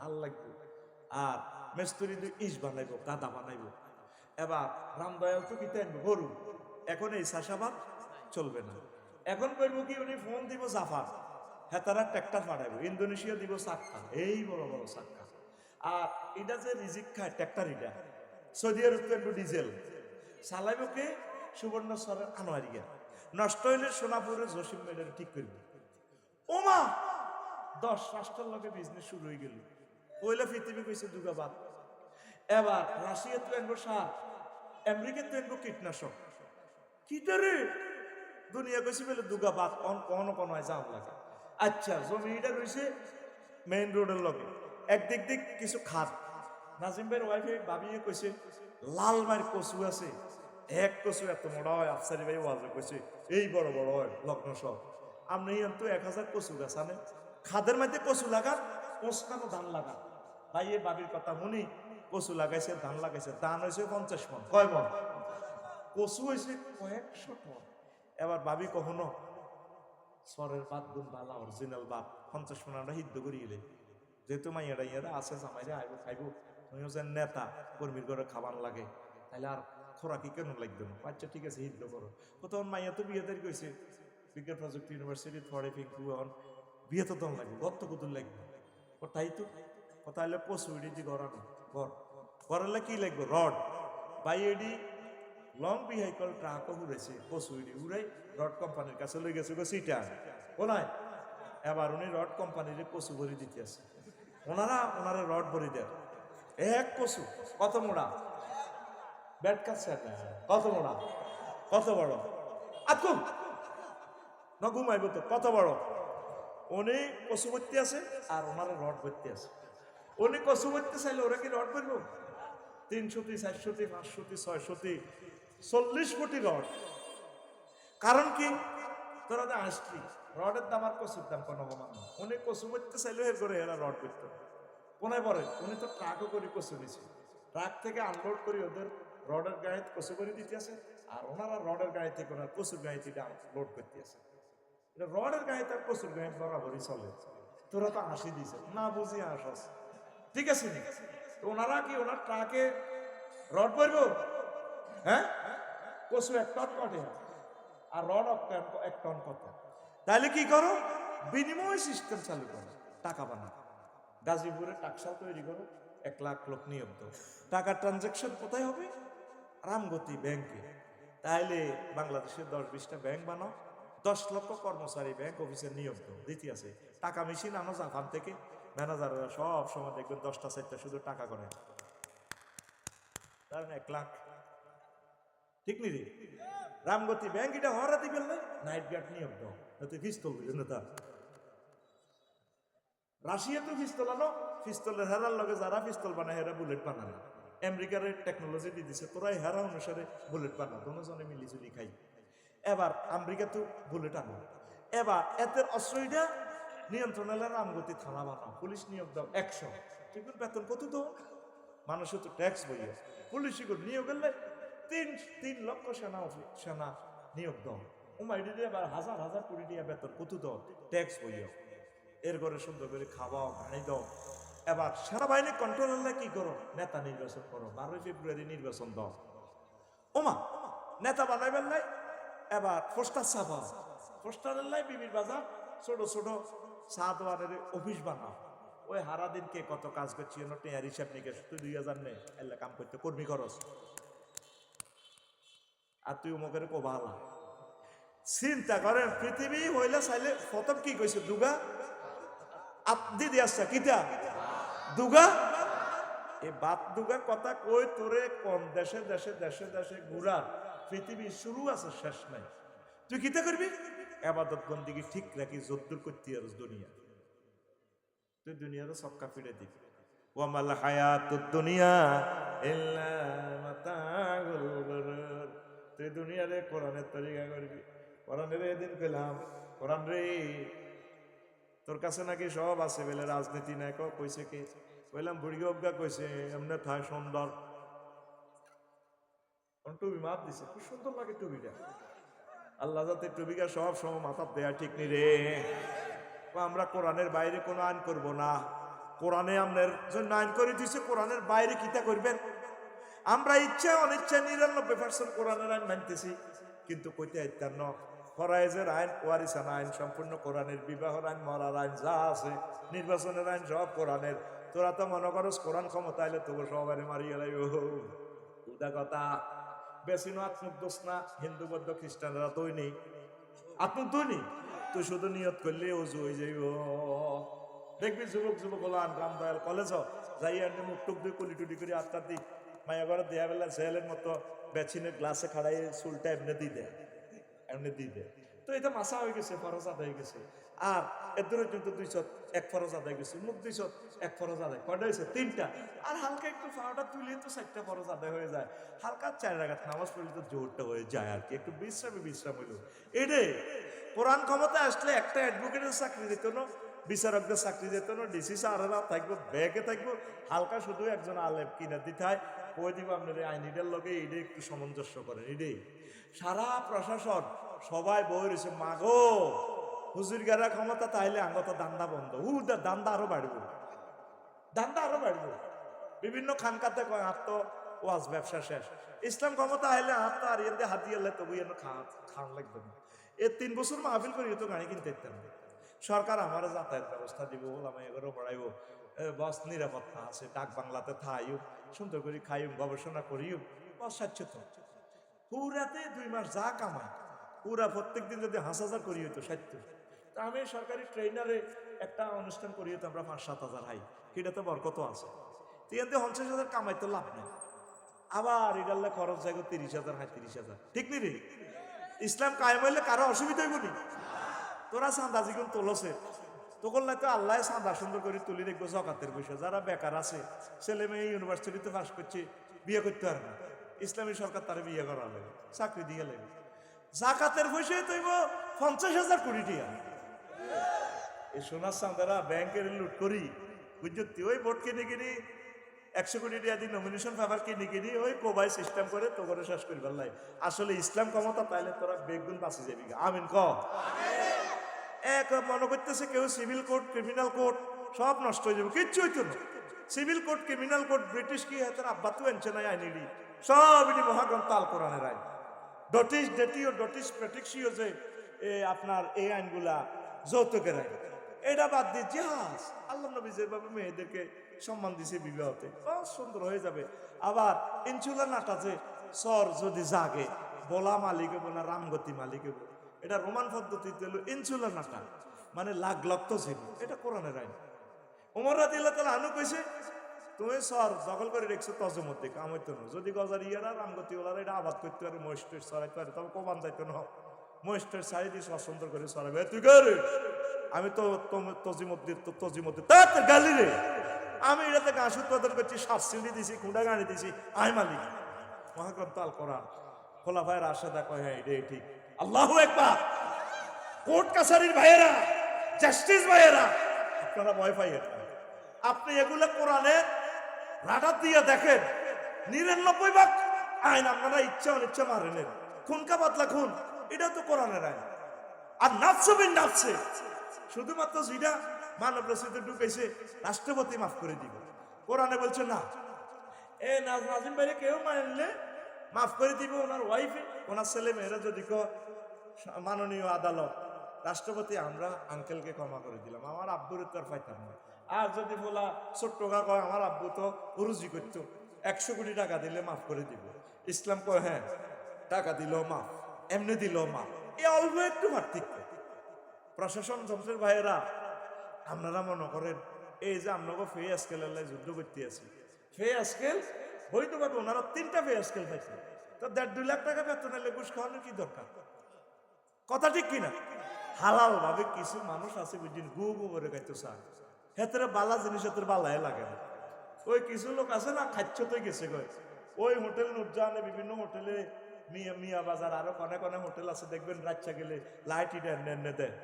A: হাল লাগবে, আর মেস্তরি তো ইস বানাইবো, গাদা বানাইবো। এবার রামদয়াল তো কিতে আনবো? গরু। এখন এই চাষাবাদ চলবে না। এখন করবো কি? উনি ফোন দিব জাফার, হ্যাঁ তারা ট্র্যাক্টর পাঠাইবো। ইন্দোনেশিয়া দিব চাক্কা, এই বড় বড় চাক্কা। আর এটা যে রিজিক খায় ট্র্যাক্টর, এটা সৌদি আরব তো একটু ডিজেল চালাইব কে? সুবর্ণচরের আনোয়ারিয়া। নষ্ট হইলে সোনাপুরের জসিম মেডের ঠিক করবে। ওমা 10 রাষ্ট্রের লগে বিজনেস শুরু হয়ে গেল। পয়লা পৃথিবী কইছে দুগাবাদ। এবার রাশিয়া তো আনবো সার, আমেরিকা তো আনবো কীটনাশক। কিটারে দুনিয়া কইছে বলে দুগাবাদ কখনো কোনো জাম লাগে। আচ্ছা জমিটা রয়েছে মেইন রোডের লগে, একদিক দিক কিছু খাত। নাজিম ভাইয়ের ওয়াইফে ভাবিয়ে কইছে লাল মায়ের কচু আছে, এক কচু এত মোটা হয়। আফসারি ভাই ওয়াজে কইছে এই বড় বড় হয় লগ্ন সব। আপনি তো 1000 কচু গাছ আনে, খাদের মধ্যে কচু লাগান, পোস্তানো ধান লাগান। ভাই এই বাবির কথা শুনি, কচু লাগাইছে, ধান লাগাইছে, ধান হয়েছে 50 মন, কয় মন? কচু হয়েছে কয়েকশো টন। এবার ভাবি কখনো সরের বাদ গুণ বালা অরিজিনাল বাদ 50 মন আমরা হিদ্ধ করি গেলে, যেহেতু মাইয়ারা ইয়ারা আছে, জামাইরা আইব খাইব, তুমিও যে নেতা কর্মীর ঘরে খাবার লাগে, তাহলে আর খোরাকি কেন লাগবে না? আচ্ছা ঠিক আছে হিদ্ধ করো। তখন মাইয়া তো বিয়ে দেরি কইছে, বিজ্ঞান প্রযুক্তি ইউনিভার্সিটি পড়ে, পিঙ্কু এখন বিয়ে তো দম লাগবে, গত কুতুর লাগবে। ও তাই তো কথা হলে কচু ইডি দি গড়ানো ঘর পরেলে কি লাগবে রড বাইএডি লং ভেহিকল ট্রাকও উড়েছে কচুইডি উড়াই রড কোম্পানির কাছে লই গেছে গো সিটা কোনায় এবার উনি রড কোম্পানির কচু ভরি দিতে আছে ওনারা রড ভরি দেন এক কচু কত মোড়া ব্যাট কাছে কত মোড়া কত বড় আকুম না ঘুমাইব তো কত বড় উনি কচু ভর্তি আছে আর ওনারা রড ভর্তি আছে উনি কচু ভর্তি চাইলে ওরা কি রড ভরবো 300টি 400টি 500টি 600টি 40 কোটি রড কারণ কি তোরা তো আসলি রডের দাম আর কচুর দাম কোনো সমান না উনি কচু ভর্তি চাইলেও এর করে এরা রড করতে কোনায় পরে উনি তো ট্রাকও করে কচু নিছে ট্রাক থেকে আনলোড করে ওদের রডের গাড়িতে কচু করে দিতে আছে আর ওনারা রডের গাড়ি থেকে ওনার কচুর গাড়িতে লোড করতে আছে রডের গাড়িতে আর কচুর গাড়ি বরাবরই চলে তোরা তো হাসি দিছে না বুঝি হাস ঠিক আছে তো ওনারা কি ওনার ট্রাকে রড পরবো হ্যাঁ কচু 1 টন কটে আর রড 1 টন কত তাহলে কি করো বিনিময় সিস্টেম চালু করো টাকা বানাও গাজীপুরে টাকশাল তৈরি করো 1 লাখ লোক নিয়োগ দাও টাকার ট্রানজাকশন কোথায় হবে রামগতি ব্যাংকে তাইলে বাংলাদেশের 10-20টা ব্যাংক বানাও 10 লক্ষ কর্মচারী ব্যাংক অফিসের নিয়োগ দাও দিতে আছে টাকা মেশিন আনো জাপান থেকে ম্যানেজাররা সব সময় দেখবেন 10টা 4টা শুধু টাকা করে কারণ 1 লাখ ঠিক নি রে রামগতি ব্যাংক এটা হরা দিবেন না নাইট গার্ড নিয়োগ দাও তুই পিস্তল বুঝেন না তা রাশিয়া তো পিস্তল আনো পিস্তলের হেরার লগে যারা পিস্তল বানায় হেরা বুলেট বানায় না আমেরিকার টেকনোলজি দিয়ে দিছে তোরাই হেরা অনুসারে বুলেট বানা দুজনে মিলিজুলি খাই এবার আমেরিকা তো বুলেট আনো এবার এতের অস্ত্রটা নিয়ন্ত্রণ এলে রামগতি থানা বানাও পুলিশ নিয়োগ দাও 100 ঠিক বেতন কত তো মানুষের তো ট্যাক্স বইয়ে পুলিশ নিয়োগ গেলে 3 লক্ষ সেনা নিয়োগ দাও উমাইডি এবার হাজার হাজার কোটি টাকা বেতন কত দাও ট্যাক্স বইয়ে এর ঘরে সুন্দর করে খাওয়াও গাড়ি দাও এবার সেনাবাহিনী কন্ট্রোল হলে কি করো নেতা নির্বাচন করো 12 ফেব্রুয়ারি নির্বাচন দাও ওমা নেতা বানাইবেন নাই এবার পোস্টার ছাপাও পোস্টারের লাই বিবির বাজার ছোট ছোট চা দোয়ানের অফিস বানাও ওই হারা দিন কে কত কাজ করছি টেয়ার হিসাব নিকেশ তুই 2000 নে এলে কাম করতে কর্মী খরচ আর তুই উমকের কোভালা চিন্তা করেন পৃথিবী হইলে চাইলে প্রথম কি কইছে দুগা দিদি আসছে কিতা দুগা এই বাত দুগা কথা কই তোরে কোন দেশে দেশে দেশে দেশে ঘুরা পৃথিবী শুরু আছে শেষ নাই তুই কিতা করবি ইবাদত বন্দেগী ঠিক রাখি যদ্দুর করতে আর দুনিয়া তুই দুনিয়ার সবকা ফিরে দিবি ওয়ামাল হায়াতুদ দুনিয়া ইল্লা মাতাউল গুরুর তুই দুনিয়ারে কোরআনের তরিকা করবি কোরআনের এদিন পেলাম কোরআন রে তোর কাছে নাকি সব আছে বলে রাজনীতি নাই কইছে কে কইলাম বুড়ি অজ্ঞা কইছে এমনি থাই সুন্দর টুপি মাপ দিছে খুব সুন্দর লাগে টুপিটা আল্লাহ যাতে টুপিকা সব সময় মাথার দেয়া ঠিক নি রে আমরা কোরআনের বাইরে কোনো আইন করব না কোরআনে আমাদের জন্য আইন করে দিছে কোরআনের বাইরে কিতা করবেন আমরা ইচ্ছা অনিচ্ছা 99% কোরআনের আইন মানতেছি কিন্তু কইতে আইতাম না ফরায়েজের আইন ওয়ারিসানা আইন সম্পূর্ণ কোরআনের বিবাহের আইন মরার আইন যা আছে নির্বাচনের আইন সব কোরআনের তোরা তো মনে করস কোরআন ক্ষমতা এলে তবু সবাই মারিয়ে লাই উদা কথা বেশি না আত্মক দোষ না হিন্দু বৌদ্ধ খ্রিস্টানরা তুই নেই আত্মক তুই নেই তুই শুধু নিয়ত করলে অজু হয়ে যাইব দেখবি যুবক যুবক হলো রাম দয়াল কলেজ যাই আনতে মুখ টুক দিয়ে কুলি টুলি করে আত্মার দিক মায়া ঘরে দেয়া বেলা জেলের মতো বেচিনের গ্লাসে খাড়াই চুলটা এমনি দিয়ে দেয় তো এটা মাসা হয়ে গেছে ফরজ আদায় হয়ে গেছে আর এদের পর্যন্ত 201 ফরজ আদায় গেছে মুখ 201 ফরজ আদায় কয়টা হয়েছে 3টা আর হালকা একটু ফাওয়াটা তুলে তো 4টা ফরজ আদায় হয়ে যায় হালকা 4 রাকাত নামাজ পড়লে তো জোরটা হয়ে যায় আর কি একটু বিশ্রাম হইল এটাই কোরআন ক্ষমতা আসলে একটা অ্যাডভোকেটের চাকরি দিত না বিচারকদের চাকরি দিত না ডিসি সারেরা থাকবো ব্যাগে থাকবো হালকা শুধু একজন আলেম কিনা দিতে হয় কই দিব আপনার আইনিটার লগে এইটা একটু সামঞ্জস্য করেন এটাই সারা প্রশাসন সবাই বই রয়েছে মাগো হুজুর গারা ক্ষমতা তাইলে আঙ্গত দান্দা বন্ধ দান্দা আরো বাড়বো বিভিন্ন খানকাতে কয় আত্ম ওয়াজ ব্যবসা শেষ ইসলাম ক্ষমতা আইলে আত্ম আর ইয়ে হাতি এলে তবু এনে খান লাগবে না 3 বছর মাহফিল করি তো গাড়ি কিনতে ইত্যাদি সরকার আমার যাতায়াত ব্যবস্থা দিব আমি এগুলো বাড়াইবো বস নিরাপত্তা আছে, ডাক বাংলাতে থাইও, সুন্দর করে খাইও, গবেষণা করিও, বস স্বাচ্ছন্দ্য। পুরাতে 2 মাস যা কামায়, পুরা প্রত্যেক দিন যদি 5,000 করি হইতো 70। তা আমি সরকারি ট্রেনারে একটা অনুষ্ঠান করি হতো আমরা 5-7 হাজার হাই, এটাতে বরকত আছে। এতে 50,000 কামাইতো লাভ নেই, আবার এটালে খরচ যায় 30,000 35,000, ঠিক নি রে? ইসলাম কায়েম হইলে কারো অসুবিধা হইব নি? তোরা চাঁদা জিগুন তোলছে, তখন তো আল্লাহ চাঁদা সুন্দর করে তুলি দেখবো জকাতের পয়সা। যারা বেকার আছে, ছেলে মেয়ে ইউনিভার্সিটিতে পাস করছে, বিয়ে করতে পারে না, ইসলামী সরকার তারা বিয়ে করা লাগে, চাকরি দিয়ে লাগে। জাকাতের পয়সায় তৈব 50,000 কোটি টাকা। এই সোনার চাঁদারা ব্যাংকের লুট করি বুঝছি, ওই ভোট কিনে কিনি 100 কোটি টাকা দিয়ে নমিনেশন পেপার কিনে কিনি ওই কোবাই সিস্টেম করে তো করে শেষ করি পারলাই। আসলে ইসলাম ক্ষমতা পাইলে তোরা বেগুন বাঁচি যাবি। আমিন ক। এক মনে করতেছে কেউ সিভিল কোড ক্রিমিনাল কোড সব নষ্ট হয়ে যাবে, কিচ্ছু হইতো না। Civil code criminal code British কি হাতের আব্বা তো এনছে নাই আইনিডি, সব এটি মহাগ্রন্থ আল কোরআনের আইন। ডটিস ডেটিও ডটিস প্রেটিক্সিও যে আপনার এই আইনগুলা যৌতুকের আইন, এটা বাদ দিয়ে জাহাজ আল্লাহ নবী যেভাবে মেয়েদেরকে সম্মান দিছে বিবাহতে, সুন্দর হয়ে যাবে। আবার ইনসুলা নাটা যে সর যদি জাগে বলা মালিক হবো না রামগতি মালিক হবো, এটা রোমান পদ্ধতিতে হলো ইনসুলা নাটা, মানে লাখ লক্ত ছিল, এটা কোরআনের আইন। ওমর রাদিয়াল্লাহু তাআলা আনহু কইছে তুমি সর দখল করে রেখছো তজের মধ্যে, কাম হইতো না। যদি গজার ইয়ারা রামগতি ওলারা এটা আবাদ করতে পারে, মহিষ্টের সরাইতে পারে, তবে কোবান যাইতো না। মহিষ্টের সারি দিয়ে সুন্দর করে সরাবে, তুই করে আমি তো তজিমদ্দির তার গালি রে, আমি এটাতে ঘাস উৎপাদন করছি, সাতশিল্ডি দিছি, কুঁড়া গাড়ি দিছি, আই মালিক। মহাগ্রন্থ আল কোরআন খোলাফায়ে রাশেদা কয় হ্যাঁ এটাই ঠিক। আল্লাহু আকবার। কোর্ট কাছারির ভাইয়েরা, জাস্টিস ভাইয়েরা, আপনারা ভয় পাইয়েন না। আপনি এগুলো কোরআনে রাডার দিয়ে দেখেন, 99 আইন আপনারা ইচ্ছা অনিচ্ছা মারেন। খুনকা পাতলা খুন, এটাও তো কোরআনের আইন। আর নাফসবিন নাফসে, শুধুমাত্র যেটা মানব রসিদে ঢুকেছে রাষ্ট্রপতি মাফ করে দিবে, কোরআনে বলছে না। এ নাজিম ভাইরে কেউ মানলে মাফ করে দিবে, ওনার ওয়াইফে ওনার ছেলে মেয়েরা যদি মাননীয় আদালত রাষ্ট্রপতি আমরা আঙ্কেলকে ক্ষমা করে দিলাম, আমার আব্বুর তো আর পাইতাম না। আর যদি বলা ছোট্ট কয় আমার আব্বু তো উরুজি করতো, 100 কোটি টাকা দিলে মাফ করে দিব। ইসলাম কয় হ্যাঁ টাকা দিলেও মাফ, এমনি দিলেও মাফ। এ অল্প একটু পার্থক্য। প্রশাসন যন্ত্রের ভাইয়েরা, আপনারা মনে করেন এই যে আপনাকে ফে স্কেল যুদ্ধ করতে আছে, ফে স্কেল বৈধভাবে ওনারা 3টা ফে স্কেল পাইছে, তো 1.5-2 লাখ টাকা বেতন এলে ঘুষ খাওয়ানোর কি দরকার? কথা ঠিক কিনা? হালাল ভাবে কিছু মানুষ আছে বুঝছেন, গু গু করে খাইতে চায়, হেতের বালা জিনিস হেতের বালাই লাগে না। ওই কিছু লোক আছে না খাচ্ছতে গেছে গয়, ওই হোটেল নুরজাহানে বিভিন্ন হোটেলে মিয়া বাজার আরো কনে কনে হোটেল আছে, দেখবেন রাচ্চা গেলে লাইট ইটা এনে দেয়,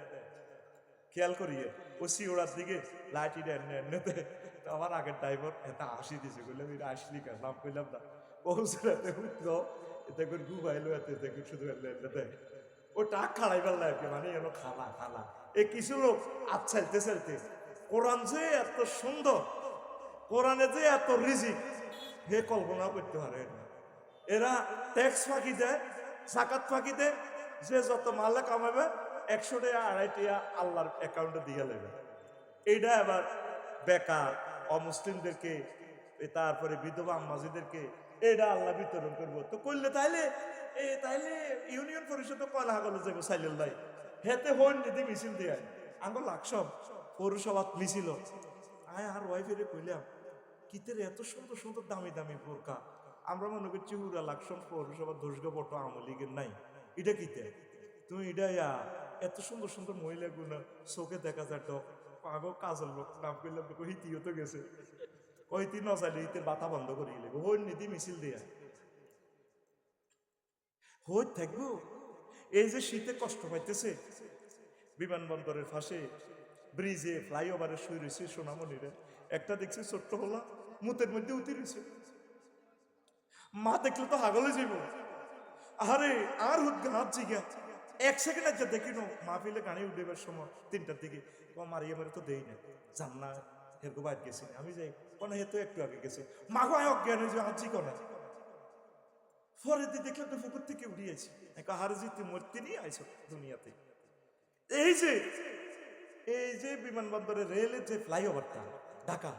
A: খেয়াল করিয়ে ও সিওড়ার দিকে লাইট ইটা এনে দেয়। তো আমার আগের ড্রাইভার এটা হাসি দিছে, বললাম এটা আসলি কেন, নাম কইলাম না। ও সেটাতে উঠলো, দেখবেন ঘুমাইলো এতে, দেখবেন শুধু এনে দেয়। ও টাক খাড়াই ফেললো আর কি, মানে এলো খালা খালা। এ কিছু লোক আচ্ছাইতে চাইতে, কোরআন যে এত সুন্দর, কোরআনে যে এত রিজিক, হে কল্পনা করতে পারে না। এরা ট্যাক্স ফাঁকি দেয়, জাকাত ফাঁকি দেয়, যে যত মালে কামাবে 100 টাকা 2.5 টাকা আল্লাহর অ্যাকাউন্টে দিয়ে নেবে। এইটা আবার বেকার অমুসলিমদেরকে, তারপরে বিধবা আম্মাজিদেরকে এটা আল্লাহ বিতরণ করবো। তো করলে তাইলে তাইলে ইউনিয়ন পরিষদ কয়লা গেল যাবো সাইলেল্লাই, হেতে হইন নিধি মিছিল দিয়ে আঙ্গ লাকসব পৌরসভাত মিছিল। আয় আর ওয়াইফেরে কইলাম কিতের এত সুন্দর সুন্দর দামি দামি বোরকা, আমরা মনে করছি হুরা লাকসম পৌরসভা দোষগা বটো আমলিগের নাই, এটা কিতে তুমি এটা এত সুন্দর সুন্দর মহিলা গুলো চোখে দেখা যায় তো পাগো কাজের লোক নাম করলাম তো হিতিও তো গেছে, ওই তিন নচাইলে হিতের বাতা বন্ধ করে গেলে হইন নিধি মিছিল দিয়া হই থাকবো। এই যে শীতে কষ্ট পাইতেছে, বিমানবন্দরের পাশে ব্রিজে ফ্লাইওভারে শুয়ে রয়েছে সোনামণিরে, একটা দেখছি ছোট্ট হলা মুতের মধ্যে উঠে রয়েছে, মা দেখলে তো হাগলে যাইব। আরে আর হাত জিগা 1 সেকেন্ড আছে দেখিনো মাহফিলে গাড়ি উঠেবার সময় 3টার দিকে মারিয়ে মারে তো দেই না, জান না এরকম বাইর গেছি আমি যাই কোন হে তো একটু আগে গেছে, মাগো আয় অজ্ঞান হয়েছে হাত জি কোনা। পরে দেখলে তো পুকুর থেকে উঠিয়েছি, হারজি তুই মূর্তি নিয়ে আইস দুনিয়াতে। এই যে বিমানবন্দরের রেলের যে ফ্লাইওভারটা ঢাকা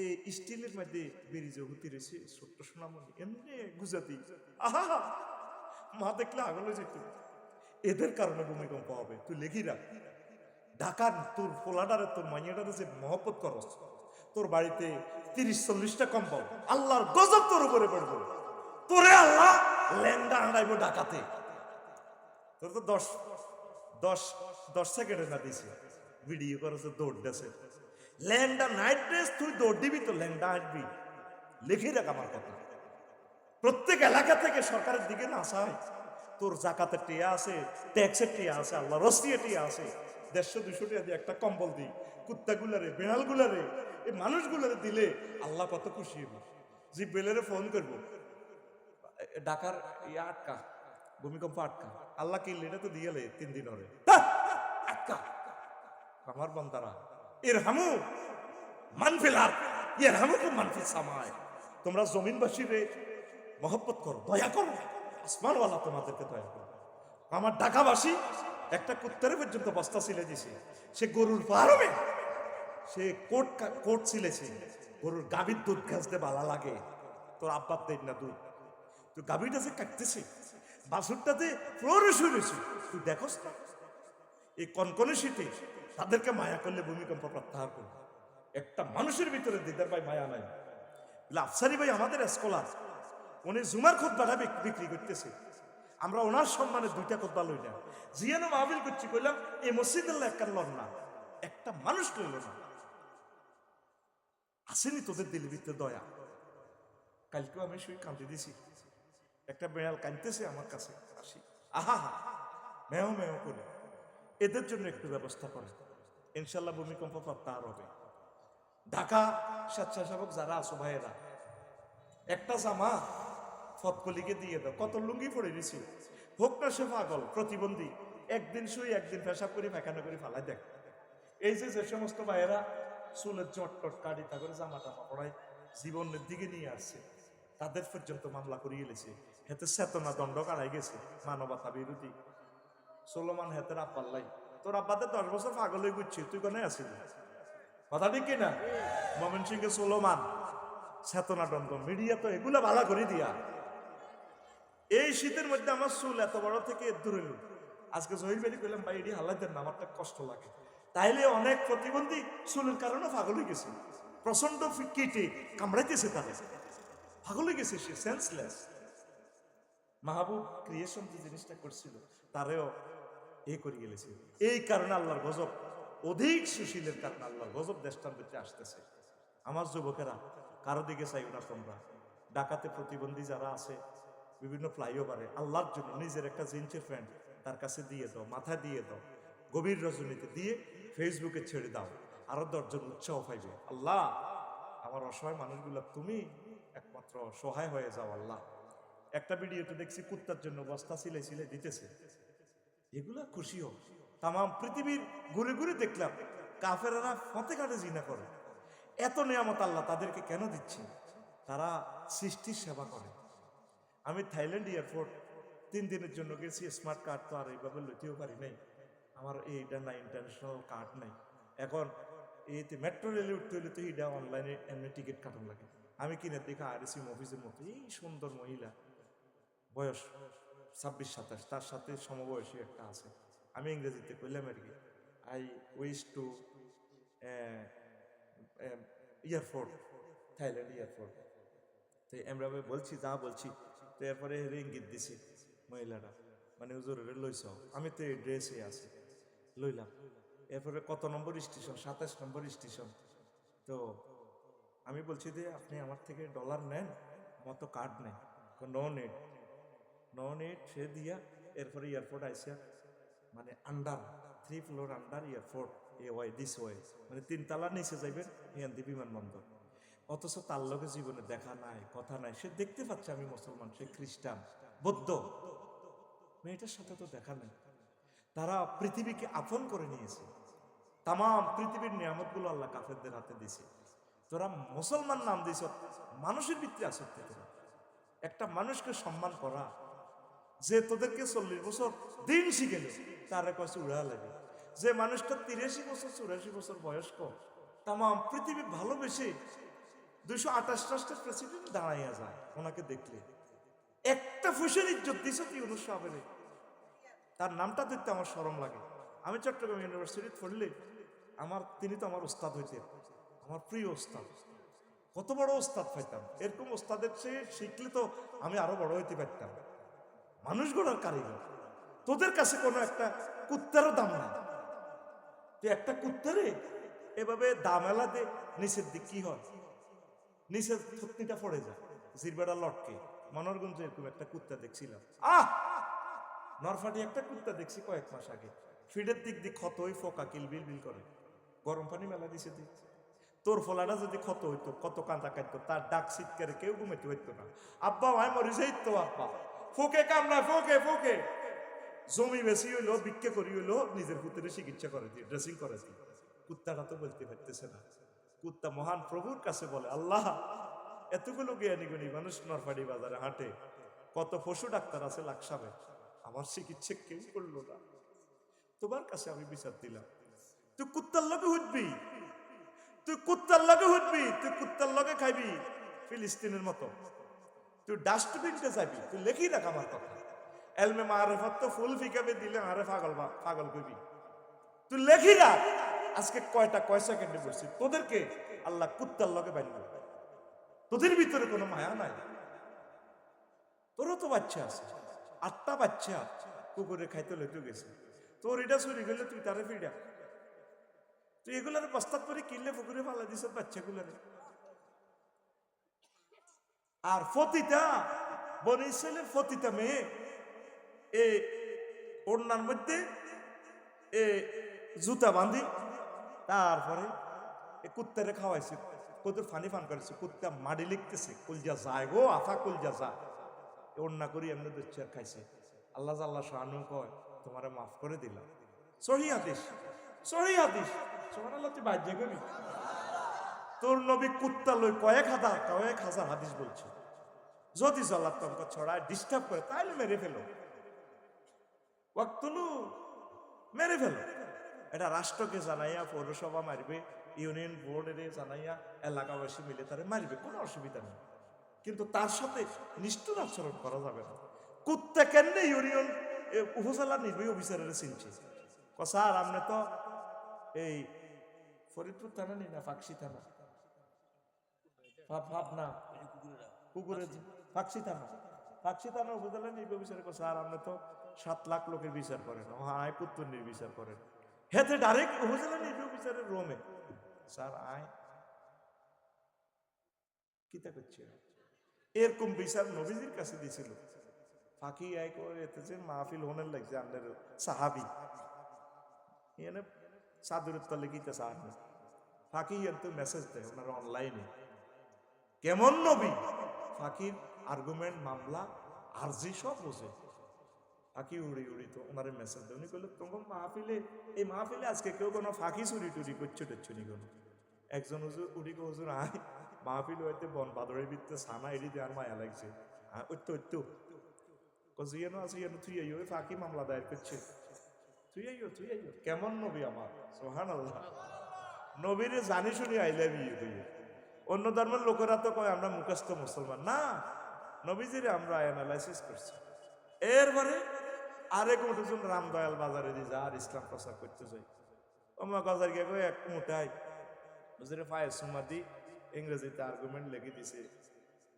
A: এই স্টিলের মধ্যে বেরিয়ে হুতি রয়েছে ছোট্ট সোনামণি এমনি গুজাতি, আহা মা দেখলে আগলে যেত। এদের কারণে ভূমিকম্প হবে, তুই লেখি রাখ। ঢাকার তোর পোলাডারে তোর মাইয়াডারে যে মহব্বত করস, তোর বাড়িতে 30-40টা কম্বল, আল্লাহর গজব তোর উপরে পড়বো, তোরে আল্লাহ ল্যাংডা আড়াইবো ঢাকাতে। তোর তো 10 সেকেন্ডে না দিছে ভিডিও করেছে, দৌড় দেছে ল্যাংডা নাইট ড্রেস, তুই দৌড় দিবি তো ল্যাংডা আসবি। লিখে রাখ আমার কথা। প্রত্যেক এলাকা থেকে সরকারের দিকে না চায়, তোর জাকাতের টিয়া আছে, ট্যাক্সের টিয়া আছে, আল্লাহ রস্তিয়ে টিয়া আছে, 150-200 টাকা দিয়ে একটা কম্বল দিই কুত্তাগুলারে, বেড়ালগুলারে, এই মানুষগুলারে দিলে আল্লাহ কত খুশি হবে। জিব্রাইলের ফোন করবো, ঢাকার ইয়া আটকা, ভূমিকম্প আটকা, আল্লাহ কি এটা তো দিয়েলে 3 দিন হরে আটকা। আমার বান্দারা ইরহামু মান ফিল আরদ ইয়ারহামুকুম মান ফিস সামায়, তোমরা জমিনবাসীরে মহব্বত করো, দয়া করো, আসমানওয়ালা তোমাদেরকে দয়া করো। আমার ঢাকাবাসী একটা কুত্তারে পর্যন্ত বস্তা ছিলে দিছে, সে গরুর ফার্মে সে কোট ছিলেছে, গরুর গাভীর দুধ ঘাসতে ভালো লাগে, তোর আব্বার দেন না দুধ, তুই গাভীটা যে কাটতেছে, বাছুরটাতে ফ্লোরে শুয়েছে, তুই দেখোস না? এই কনকনে শীতে তাদেরকে মায়া করলে ভূমিকম্প প্রত্যাহার করবে। একটা মানুষের ভিতরে দিদার ভাই মায়া নাই। আফসারি ভাই আমাদের স্কলার, উনি জুমার খুতবাটা বিক্রি করতেছে, আমরা ওনার সম্মানে 2টা খুতবা লই না, জিয়ানো মাহফিল করছি, কইলাম এই মসজিদের একটা লন না, একটা মানুষ লইল না। আসেনি তোদের দিলের ভিতরে দয়া? কালকেও আমি শুই কাঁদতে দিছি, একটা বেড়াল কাঁদতেছে আমার কাছে, আসি আহা মেও মেও করে, এদের জন্য একটু ব্যবস্থা করে, ইনশাল্লাহ ভূমিকম্প প্রত্যাহার হবে। ঢাকা স্বেচ্ছাসেবক যারা আছো ভাইয়েরা, একটা জামা ফতকলিকে দিয়ে দাও, কত লুঙ্গি পড়ে দিছি, হোক না সে পাগল প্রতিবন্ধী, একদিন শুই একদিন পেশাব করে পায়খানা করে ফালাই দেখ। এই যে সমস্ত ভাইয়েরা চুলের চটটট কাটি তা করে জামাটা পড়ায় জীবনের দিকে নিয়ে আসছে, তাদের পর্যন্ত মামলা করিয়ে গেছে, হেতে চেতনা দণ্ড কাড়াই গেছে, মানবতা বিরোধী। সোলোমান হেতের আপাল্লাই, তোর আব্বাতে 10 বছর পাগল হয়ে ঘুরছি, তুই কোনে আসিলি? কথা ঠিক কিনা? ময়মন সিংহে সোলোমান চেতনা দণ্ড, মিডিয়া তো এগুলা ভালো করে দিয়া। এই শীতের মধ্যে আমার চুল এত বড় থেকে দূরে এলো, আজকে জহির বেরি কইলাম ভাই এটি হালাই দেন না, আমারটা কষ্ট লাগে। তাইলে অনেক প্রতিবন্ধী চুলের কারণে পাগল হয়ে গেছে, প্রচন্ড কিটে কামড়াইতেছে, তাদের পাগল হয়ে গেছে, সে সেন্সলেস। মাহবুব ক্রিয়েশন যে জিনিসটা করছিল তারেও করে গেলেছে। এই কারণে আল্লাহর গজব, অধিক সুশীলের কারণে আল্লাহর গজব দেশটার ভিতরে আসতেছে। আমার যুবকেরা, কারো দিকে চাইও না তোমরা, ঢাকাতে প্রতিবন্ধী যারা আছে বিভিন্ন ফ্লাইওভারে, আল্লাহর জন্য নিজের একটা জিন্সের প্যান্ট তার কাছে দিয়ে দাও, মাথায় দিয়ে দাও, গভীর রজনীতে দিয়ে ফেসবুকে ছেড়ে দাও, আরো 10 জন উৎসাহ পাইবে। আল্লাহ আমার অসহায় মানুষগুলো তুমি একমাত্র সহায় হয়ে যাও। আল্লাহ একটা ভিডিওতে দেখছি কুত্তার জন্য বস্তা সিলে সিলে দিতেছে, এগুলা খুশি হোক। তাম পৃথিবীর ঘুরে ঘুরে দেখলাম কাফেররা ফতে কাটে জিনা করে, এত নিয়ামত আল্লাহ তাদেরকে কেন দিচ্ছে? তারা সৃষ্টির সেবা করে। আমি থাইল্যান্ড এয়ারপোর্ট 3 দিনের জন্য গেছি, স্মার্ট কার্ড তো আর এইভাবে লইতেও পারি নাই, আমার এইটা নাই, ইন্টারন্যাশনাল কার্ড নাই। এখন এইতে মেট্রো রেলে উঠতে হইলে তো এইটা অনলাইনে এমনি টিকিট কাটন লাগে। আমি কিনে দেখা আরএসি অফিসের মতো এই সুন্দর মহিলা, বয়স 26-27, তার সাথে সমবয়সী একটা আছে। আমি ইংরেজিতে কইলাম আর কি, I wish to airport, Thailand airport. তো আমরা বলছি যা বলছি, তো এরপরে ইঙ্গিত দিছি মহিলাটা, মানে হুজুরের লইছ, আমি তো এই ড্রেসে আছি, লইলাম। এরপরে কত নম্বর স্টেশন? 27 নম্বর স্টেশন। তো আমি বলছি যে আপনি আমার থেকে ডলার নেন, মতো কার্ড নেই, নো নেট, নো নেট। সে দিয়া এরপরে এয়ারপোর্ট আইসা, মানে under 3 floor under airport, A why this Y, মানে 3 তলার নিচে যাইবেন এখান দিয়ে বিমানবন্দর। অথচ তার লোকে জীবনে দেখা নাই, কথা নাই, সে দেখতে পাচ্ছে আমি মুসলমান, সে খ্রিস্টান, বৌদ্ধ, মেয়েটার সাথে তো দেখা নেই। তারা পৃথিবীকে আপন করে নিয়েছে, তাম পৃথিবীর নিয়ামতগুলো আল্লাহ কাফেরদের হাতে দিছে। তোরা মুসলমান নাম দিছ, মানুষের ভিতরে আসক্তি। তোরা একটা মানুষকে সম্মান করা, যে তোদেরকে 40 বছর দিন শিখেল তার কাছে উড়া লাগে, যে মানুষটা 83 বছর 84 বছর বয়স্ক, তাম পৃথিবী ভালোবেসে 228 রাষ্ট্রের প্রেসিডেন্ট দাঁড়াইয়া যায় ওনাকে দেখলে। একটা ফুসের ইজ্জত দিছে ইউনূস সাহেবের, তার নামটা দেখতে আমার শরম লাগে। আমি চট্টগ্রাম ইউনিভার্সিটি পড়লে তিনি তো আমার ওস্তাদ হইতেন, আমার প্রিয় ওস্তাদ। কত বড় ওস্তাদ পাইতাম, এরকম ওস্তাদের চেয়ে শিখলে তো আমি আরো বড় হইতে পারতাম। মানুষ গড়ার কারিগর। তোদের কাছে কোনো একটা কুত্তারও দাম নাই। তুই একটা কুত্তারে এভাবে দামেলা দে, নিচের দিক কি হয়, নিচের থুতনিটা পড়ে যায়, জিরবেড়া লটকে। মনোরগঞ্জে এরকম একটা কুত্তা দেখছিলাম, নরফাটি একটা কুত্তা দেখছি কয়েক মাস আগে, ফিডের দিক দিয়ে ক্ষত হয়ে ফোকা কিলবিল বিল করে, গরম পানি মেলা দিছে দিক। তোর ফলাটা যদি ক্ষত হইতো, কত কাঁদা কাঁদতো, তার ডাক চিৎকারে কেউ ঘুমাইতে হইতো না। আব্বা ভাই মরি যাইতো, আব্বা ফোকে কামড়া, ফোকে ফোকে। জমি বেশি হইলো, ভিক্ষে করি হইলো, নিজের পুত্রের চিকিৎসা করে দিয়ে, ড্রেসিং করে দিয়ে। কুত্তাটা তো বলতে পারতেছে না। কুত্তা মহান প্রভুর কাছে বলে, আল্লাহ এতগুলো জ্ঞানী গুণী মানুষ নরফাড়ি বাজারে হাঁটে, কত পশু ডাক্তার আছে লাকসামে, আমার চিকিৎসা কেউ করলো না, তোমার কাছে আমি বিচার দিলাম। তুই কুত্তার লগে উঠবি, তুই কুত্তার লগে উঠবি, তুই কুত্তার লগে খাইবি ফিলিস্তিনের মতো, তুই ডাস্টবিনকে যাবি, তুই লেখি রাখ আমার কথা। এলমে মারেফাত তো ফুল ফিকাবে দিলে আরে পাগল কবি, তুই লেখি রাখ। আজকে কয় সেকেন্ডে বলছি তোদেরকে আল্লাহ কুত্তার লগে বানিয়ে, তোদের ভিতরে কোনো মায়া নাই। তোরও তো বাচ্চা আছে, 8টা বাচ্চা কুকুরে খাইতে লইতে গেছে, তোর এটা চুরি গেলে তুই তারে ফিডা, তুই এগুলার প্রস্তাব করে কিনলে পুকুরে ফালা দিস বাচ্চাগুলারে। আর ফতিতা বনি ইসরাইলের ফতিতা মেয়ে এ ওড়নার মধ্যে এ জুতা বাঁধি, তারপরে এ কুত্তারে খাওয়াইছে, কত ফানি ফান করেছে, কুত্তা মাটি লিখতেছে, কুলজা যায় গো আফা কুলজা যা, ওড়না করি এমনি দুচ্চার খাইছে। আল্লাহ আল্লাহ শাহানু কয় তোমারে মাফ করে দিলাম। সহি হাদিস, সহি হাদিস। সুবহানাল্লাহ, তুই বাজ্যে কবি, তোর নবী কুত্তা লই কয়েক হাজার হাদিস বলছে। যদি আল্লাহ তোমাকে ছড়ায় ডিস্টার্ব করে তাহলে মেরে ফেলো, ওয়াক্তুলু, মেরে ফেলো। এটা রাষ্ট্রকে জানাইয়া, পৌরসভা মারবে, ইউনিয়ন বোর্ডে জানাইয়া, এলাকাবাসী মিলে তারে মারবে, কোনো অসুবিধা নেই, কিন্তু তার সাথে নিষ্ঠুর আচরণ করা যাবে না। কুত্তা কেন ইউনিয়ন উপজেলা নির্বাহী অফিসারের চিনছে, স্যার আপনি তো এই ফরিদপুর থানা নি না ফাঁকশি থানা, ভাবনা কুকুরে ফাঁকশি থানা উপজেলা নির্বাহী অফিসারের, স্যার আপনি তো 7 লাখ লোকের বিচার করেন, আয় কুত্তুর নির্বিচার করেন। হেতে ডাইরেক্ট উপজেলা নির্বাহী অফিসারের রোমে, স্যার আয় কিতা করছে। এরকম বিচার নবীজির কাছে দিছিল। ফাঁকি আয় করে এতে যে মাহফিল হোনের লাগছে, আপনার সাহাবি এনে সাদুরের তলে গীতা সাহাবি ফাঁকি তো মেসেজ দেয় ওনারা অনলাইনে, কেমন নবী, ফাঁকির আর্গুমেন্ট, মামলা, আরজি সব বোঝে। ফাঁকি উড়ি তো ওনারে মেসেজ দেয়, উনি কইল তোমার মাহফিলে, এই মাহফিলে আজকে কেউ কোনো ফাঁকি চুরি টুরি করছো টেচ্ছো নি কোনো। একজন হুজুর উড়ি গো, হুজুর আয় মাহফিল হইতে বন বাদরের ভিতরে সানা এড়ি দেওয়ার মায়া লাগছে, ঐত্য জিয়ানো আছে, ইয়ানো তুই আইও, ফাঁকি মামলা দায়ের করছে, তুই আইও। কেমন নবী আমার, সুবহানাল্লাহ। নবীরে জানি শুনি আই লাভ ইউ দিয়ে। অন্য ধর্মের লোকেরা তো কয় আমরা মুখস্থ মুসলমান, না, নবীজিরে আমরা অ্যানালাইসিস করছি। এরপরে আরেক উঠেছেন রামদয়াল বাজারে দিয়ে যা আর ইসলাম প্রচার করতে যাই, আমার গজার গিয়ে এক মোটাই হুজুরে ফায়ের সুমা দি ইংরেজিতে আর্গুমেন্ট লেগে দিছে,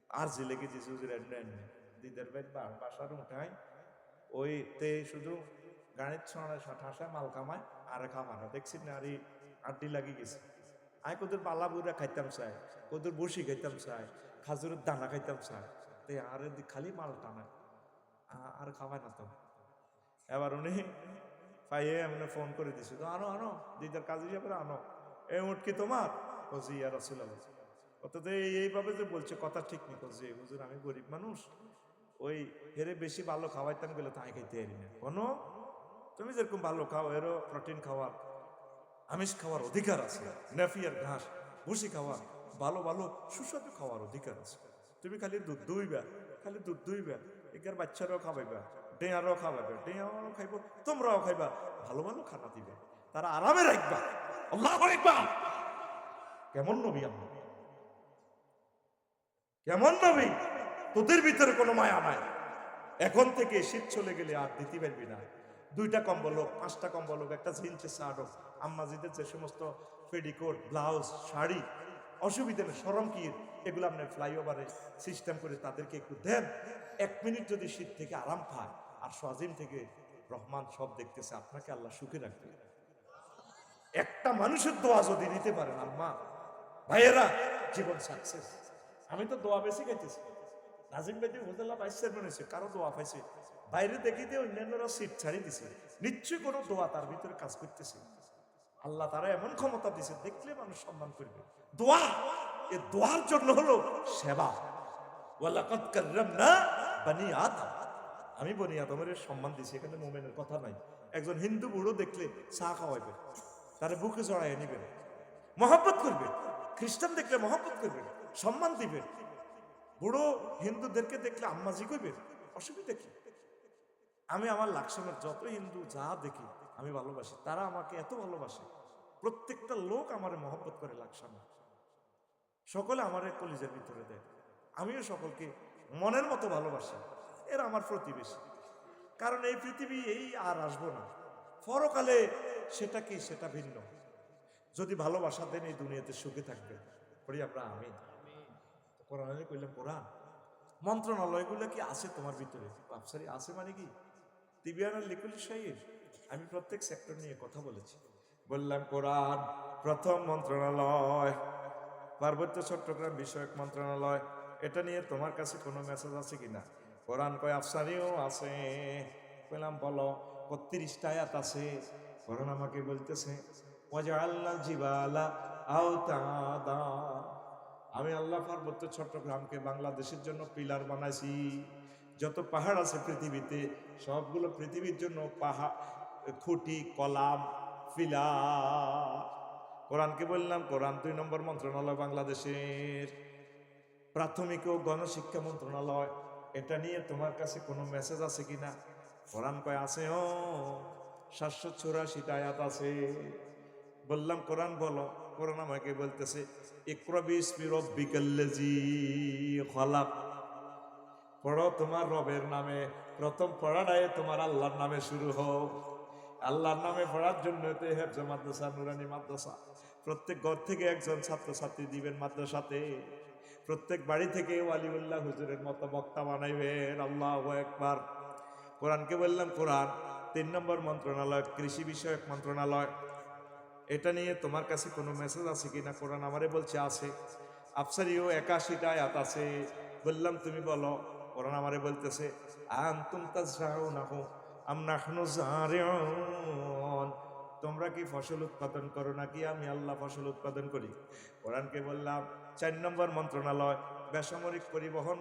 A: আরজি লেগে দিছে, হুজুর এমনি দিদের ভাই বাসার উঠাই ওই তে শুধু গাড়ির ঠাসা মাল কামায় আর খামানো দেখছি না, আর আড্ডি লাগি গেছে। আয় কোদের পালা বুড়া খাইতাম চাই, কোদের বসি খাইতাম চাই, খাজুরের দানা খাইতাম চাই, তে আর খালি মাল টানায় আর খাওয়ায় না তো। এবার উনি পাইয়ে এমনি ফোন করে দিছে, তো আনো দিদার কাজ হিসাবে আনো, এই উঠ কি তোমার, ও জি আর রাসূলুল্লাহ। অত এইভাবে যে বলছে কথা ঠিক নেই, জি হুজুর আমি গরিব মানুষ, ওই হেরে বেশি ভালো খাওয়াইতাম গেলে তাই খাইতে পারি না। কোনো তুমি যেরকম ভালো খাও, এরও প্রোটিন খাওয়ার, আমিষ খাওয়ার অধিকার আছে, নেফিয়ার ঘাস ভুসি খাওয়ার, ভালো ভালো সুস্বাদু খাওয়ার অধিকার আছে। তুমি খালি দুধ দুইবা, এগার বাচ্চারাও খাওয়াইবা, ডেয়ারও খাওয়াবে, ডেয়ারও খাইব, তোমরাও খাইবা, ভালো ভালো খানা দিবে, তারা আরামে রাখবা। আল্লাহু আকবার। কেমন নবী আমরা, কেমন নবী? তোদের ভিতরে কোনো মায়া নাই। এখন থেকে শীত চলে গেলে আর দিতে পারবি না। 2টা কম্বল হোক, 5টা কম্বল হোক, একটা জিন্সে শার্ট হোক, আম্মাজিদের যে সমস্ত পেডিকোট, ব্লাউজ, শাড়ি, অসুবিধা নেই, শরম কি, এগুলো আপনি ফ্লাইওভারে সিস্টেম করে তাদেরকে একটু দেন। 1 মিনিট যদি শীত থেকে আরাম পায়, আর সোয়াজিম থেকে রহমান সব দেখতেছে, আপনাকে আল্লাহ সুখে রাখবে। একটা মানুষের দোয়া যদি দিতে পারেন আম্মা ভাইয়েরা, জীবন সাকসেস। আমি তো দোয়া বেশি খাইতেছি। নাজিম ভাই উপজেলা ভাইস চেয়ারম্যান হয়েছে, কারো দোয়া পাইছে, বাইরে দেখিতে অন্যান্যরা সিট ছাড়িয়ে দিছে, নিশ্চয়ই কোনো দোয়া তার ভিতরে কাজ করতেছে। আল্লাহ তারা এমন ক্ষমতা দিছে, দেখলে মানুষ সম্মান করবে। দোয়া, এ দোয়ার জন্য হলো সেবা। ওয়ালাকাদ কাররামনা বানি আদম, আমি বনি আদমের সম্মান দিছি, এখানে মোমেনের কথা নাই। একজন হিন্দু বুড়ো দেখলে চা খাওয়াইবেন, তারে বুকে জড়াইয়া নিবেন, মহব্বত করবেন। খ্রিস্টান দেখলে মহব্বত করবেন, সম্মান দিবেন। বুড়ো হিন্দুদেরকে দেখলে আম্মাজি করবেন, অসুবিধা কি? আমি আমার লাকসামের যত হিন্দু যা দেখি আমি ভালোবাসি, তারা আমাকে এত ভালোবাসে। প্রত্যেকটা লোক আমার মহব্বত করে লাকসামে, সকলে আমার কলিজার ভিতরে দেয়। আমিও সকলকে মনের মতো ভালোবাসি, এরা আমার প্রতিবেশী। কারণ এই পৃথিবী এই আর আসবো না, পরকালে সেটা কি, সেটা ভিন্ন। যদি ভালোবাসা দেন এই দুনিয়াতে সুখে থাকবে, পড়ি আমরা আমিন। কোরআনে কইলাম, কোরআন মন্ত্রণালয়গুলো কি আছে তোমার ভিতরে? আফসারি আছে মানে কি? তিবিয়ানার লিকুল শাইর, আমি প্রত্যেক সেক্টর নিয়ে কথা বলেছি। বললাম কোরআন প্রথম মন্ত্রণালয়, পার্বত্য চট্টগ্রাম বিষয়ক মন্ত্রণালয়, এটা নিয়ে তোমার কাছে কোনো মেসেজ আছে কিনা? কোরআন কয় আফসারিও আছে। বললাম বলো, 32টা আয়াত আছে। কোরআন আমাকে বলতেছে ওয়াজআলনাল জিবালা আওতাদা, আমি আল্লাহ পার্বত্য চট্টগ্রামকে বাংলাদেশের জন্য পিলার বানাইছি। যত পাহাড় আছে পৃথিবীতে সবগুলো পৃথিবীর জন্য পাহাড়, খুঁটি, কলাম, পিলার। কোরআনকে বললাম, কোরআন 2 নম্বর মন্ত্রণালয় বাংলাদেশের, প্রাথমিক ও গণশিক্ষা মন্ত্রণালয়, এটা নিয়ে তোমার কাছে কোনো মেসেজ আছে কিনা? কোরআন কয় আছে। 784টা আয়াত আছে। বললাম কোরআন বলো। কোরআন আমাকে বলতেছে ইকরা বিসমি রাব্বিকাল্লাযী খলাক, পড়ো তোমার রবের নামে। প্রথম পড়াটাই তোমার আল্লাহর নামে শুরু হোক। আল্লাহর নামে পড়ার জন্য তো হেফজ মাদ্রাসা, নুরানি মাদ্রাসা, প্রত্যেক ঘর থেকে একজন ছাত্রছাত্রী দিবেন মাদ্রাসাতে। প্রত্যেক বাড়ি থেকে ওয়ালিউল্লাহ হুজুরের মতো বক্তা বানাইবেন। আল্লাহু আকবার। কোরআনকে বললাম, কোরআন 3 নম্বর মন্ত্রণালয় কৃষি বিষয়ক মন্ত্রণালয়, এটা নিয়ে তোমার কাছে কোনো মেসেজ আছে কিনা? কোরআন আমারে বলছে আছে। আফসারিও 81টা আয়াত আছে। বললাম তুমি বলো। কোরআন আমারে বলতেছে আনতুম তাজরাউনাহু আম নাহনু যারিউন, তোমরা কি ফসল উৎপাদন করো নাকি আমি আল্লাহ ফসল উৎপাদন করি? কোরআনকে বললাম 4 নম্বর মন্ত্রণালয় বেসামরিক পরিবহন,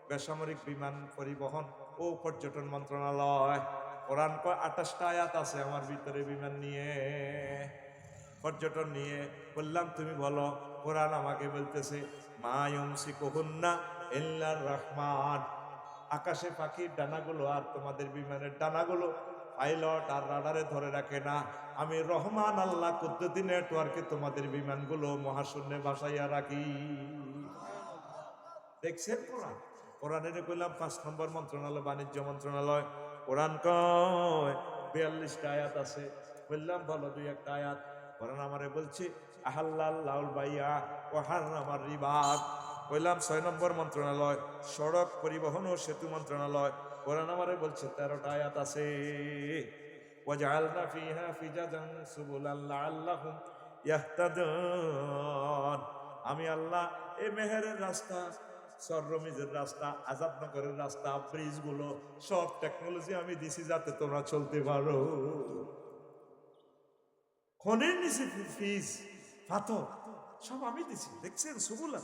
A: বেসামরিক বিমান পরিবহন ও পর্যটন মন্ত্রণালয়। কোরআন কয় 28টা আয়াত আছে আমার ভিতরে বিমান নিয়ে, পর্যটন নিয়ে। বললাম তুমি বলো। কোরআন আমাকে বলতেছে মা ইউমসিকুহুন্না ইল্লার রহমান, আকাশে পাখির ডানাগুলো আর তোমাদের বিমানের ডানাগুলো পাইলট আর রাডারে ধরে রাখে না, আমি রহমান আল্লাহ কুদ্দুদ্দিন নেটওয়ার্কে তোমাদের বিমানগুলো মহাশূন্যে ভাসাইয়া রাখি। দেখছেন কোরআন? কোরআনের কইলাম 5 নম্বর মন্ত্রণালয় বাণিজ্য মন্ত্রণালয়। কোরআন কয় 42টা আয়াত আছে। বললাম বলো 2-1টা আয়াত। কোরআন আমারে বলছে আহাল্লাল্লাহুল বাইয়া ওয়া হারামার রিবা। কইলাম 6 নম্বর মন্ত্রণালয় সড়ক পরিবহন ও সেতু মন্ত্রণালয়। কোরআন আমারে বলছে 13টা আয়াত আছে। ওয়াজআলনা ফিহা ফিজাজান সুবুলাল লাআল্লাহুম ইয়াহতাদুন, আমি আল্লাহ এই মেহেরের রাস্তা, সররমিজের রাস্তা, আজাদনগরের রাস্তা, ব্রিজগুলো সব টেকনোলজি আমি দিছি যাতে তোমরা চলতে পারো। খনির নিচে ফিজ, পাথর সব আমি দিছি, দেখছেন সুবুলা।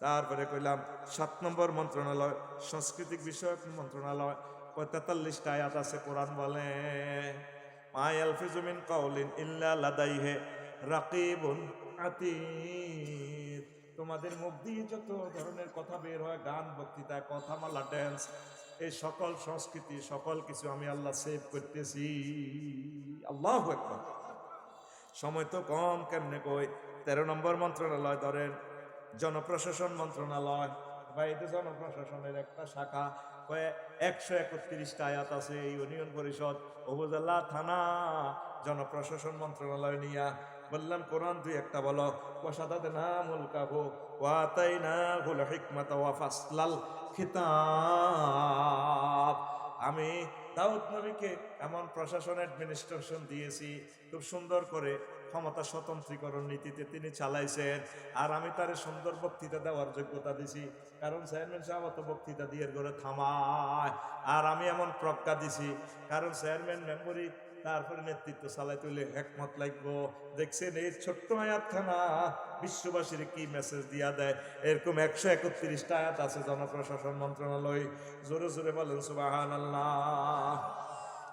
A: তারপরে কইলাম 7 নম্বর মন্ত্রণালয় সাংস্কৃতিক বিষয়ক মন্ত্রণালয়, 43টা আয়াত আছে। কোরআন বলে মা ইয়ালফিজু মিন কাউলিন ইল্লা লাদাইহি রাকিবুন আতীদ, তোমাদের মুখ দিয়ে যত ধরনের কথা বের হয়, গান, বক্তৃতা, কথামালা, ড্যান্স, এই সকল সংস্কৃতি সকল কিছু আমি আল্লাহ সেভ করতেছি। আল্লাহু আকবার। সময় তো কম, কেমনে কই। 13 নম্বর মন্ত্রণালয় ধরেন, জনপ্রশাসন মন্ত্রণালয়, বা এটা জনপ্রশাসনের একটা শাখা। 131টা আয়াত আছে। ইউনিয়ন পরিষদ, উপজেলা, থানা, জনপ্রশাসন মন্ত্রণালয় নিয়া বললাম কোরআন দুই একটা বলো। ওয়াশাদাদনা মুলকাহু ওয়া আতাইনাহুল হিকমাতা ওয়া ফাসলাল খিতাব। আমি দাউদ নবীকে এমন প্রশাসন অ্যাডমিনিস্ট্রেশন দিয়েছি, খুব সুন্দর করে ক্ষমতা স্বতন্ত্রীকরণ নীতিতে তিনি চালাইছেন। আর আমি তারে সুন্দর বক্তৃতা দেওয়ার যোগ্যতা দিছি, কারণ চেয়ারম্যান সাহেব অত বক্তৃতা দিয়ে ঘরে থামায়। আর আমি এমন প্রজ্ঞা দিছি, কারণ চেয়ারম্যান মেম্বরি তারপরে নেতৃত্ব চালাই তুলে হেকমত লাগবো। দেখছেন এই ছোট্ট আয়াতখানা বিশ্ববাসীর কি মেসেজ দিয়া দেয়। এরকম 131টা আয়াত আছে জনপ্রশাসন মন্ত্রণালয়। জোরে জোরে বলেন সুবহানাল্লাহ।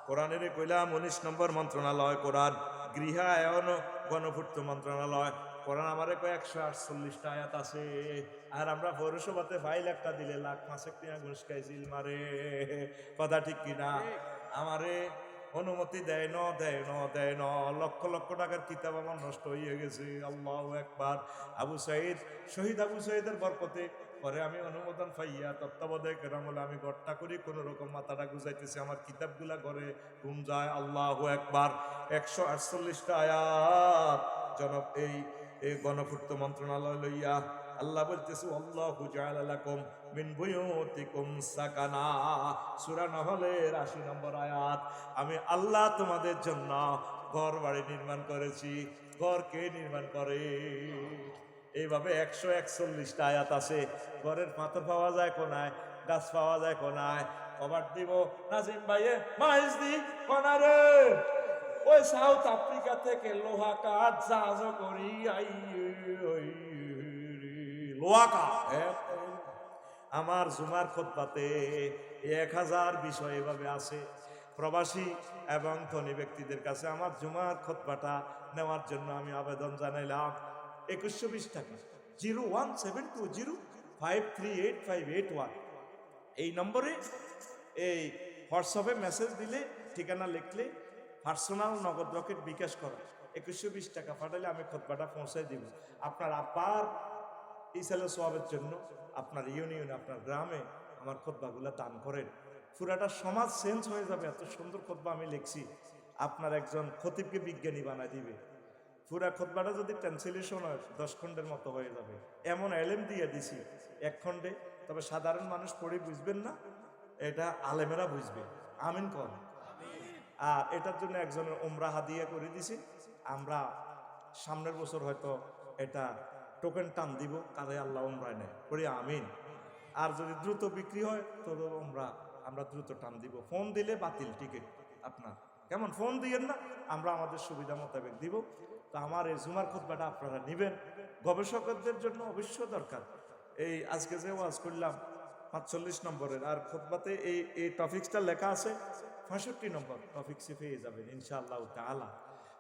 A: কোরআনের কইলাম 19 নম্বর মন্ত্রণালয় কোরআন। গৃহায়ন গণপূর্ত মন্ত্রণালয় কোরআন আমারে কয় 148টা আয়াত আছে। আর আমরা পৌরসভাতে ফাইল একটা দিলে লাখ মাসে কিনা ঘুষ খাইছিল মারে। কথা ঠিক কিনা? আমারে অনুমতি দেয় ন, লক্ষ লক্ষ টাকার কিতাব আমার নষ্ট হয়ে গেছে। আল্লাহু আকবার। আবু সাইদ, শহীদ আবু সাইদের বরকতে পরে আমি অনুমোদন পাইয়া তত্ত্বাবধায়ক আমলে আমি গড়টা করি, কোন রকম মাথাটা গুজাইতেছি, আমার কিতাবগুলা ঘরে ঘুম যায়। আল্লাহু আকবার। 148টা আয়াত জনব এই গণপূর্ত মন্ত্রণালয় লইয়া আল্লাহ বলতেছে আল্লাহু জাআলা লাকুম মিন বুয়ুতিকুম সাকানা। সূরা নহলের 80 নম্বর আয়াত। আমি আল্লাহ তোমাদের জন্য ঘর বাড়ি নির্মাণ করেছি। ঘর কে নির্মাণ করে? এইভাবে 141টা আয়াত আছে। ঘরের পাথর পাওয়া যায় কোনায়, গাছ পাওয়া যায় কোনায়। কভার দিব নাজিম ভাইয়ে মাইজ দি কোনারে। ওই সাউথ আফ্রিকা থেকে লোহা কাঠ জাহাজ করি আই লোহা কাঠ। আমার জুমার খুতবাতে 1000 বিষয় এভাবে আছে। প্রবাসী এবং ধনী ব্যক্তিদের কাছে আমার জুমার খুতবাটা নেওয়ার জন্য আমি আবেদন জানাইলাম। 2120 টাকা। 01720538581 এই নম্বরে এই হোয়াটসঅ্যাপে মেসেজ দিলে, ঠিকানা লিখলে, পার্সোনাল নগদ রকেট বিকাশ করা 2120 টাকা পাঠালে আমি খুতবাটা পৌঁছাই দিব। আপনার আব্বার ইসালে সোয়াবের জন্য আপনার ইউনিয়নে, আপনার গ্রামে আমার খুতবাগুলো দান করেন। পুরাটা সমাজ চেঞ্জ হয়ে যাবে। এত সুন্দর খুতবা আমি লিখছি, আপনার একজন খতিবকে বিজ্ঞানী বানাই দিবে। পুরা খুতবাটা যদি ট্রান্সলেশন হয় 10 খণ্ডের মতো হয়ে যাবে। এমন এলেম দিয়ে দিছি 1 খণ্ডে, তবে সাধারণ মানুষ পড়ে বুঝবেন না, এটা আলেমেরা বুঝবে। আমিন কর। আর এটার জন্য একজনের উমরা হাদিয়া করে দিছি। আমরা সামনের বছর হয়তো এটা টোকেন টান দিব, কারে আল্লাহ উমরায় নেয় করি আমিন। আর যদি দ্রুত বিক্রি হয় তো আমরা দ্রুত টান দিব। ফোন দিলে বাতিল টিকিট আপনার। কেমন? ফোন দিয়েন না, আমরা আমাদের সুবিধা মোতাবেক দিব। তো আমার এই জুমার খুতবাটা আপনারা নেবেন। গবেষকদের জন্য অবশ্য দরকার। এই আজকে যে ওয়াজ করলাম 45 নম্বরের, আর খুতবাতে এই টপিকসটা লেখা আছে 65 নম্বর টপিকসে পেয়ে যাবেন ইনশাআল্লাহ তাআলা।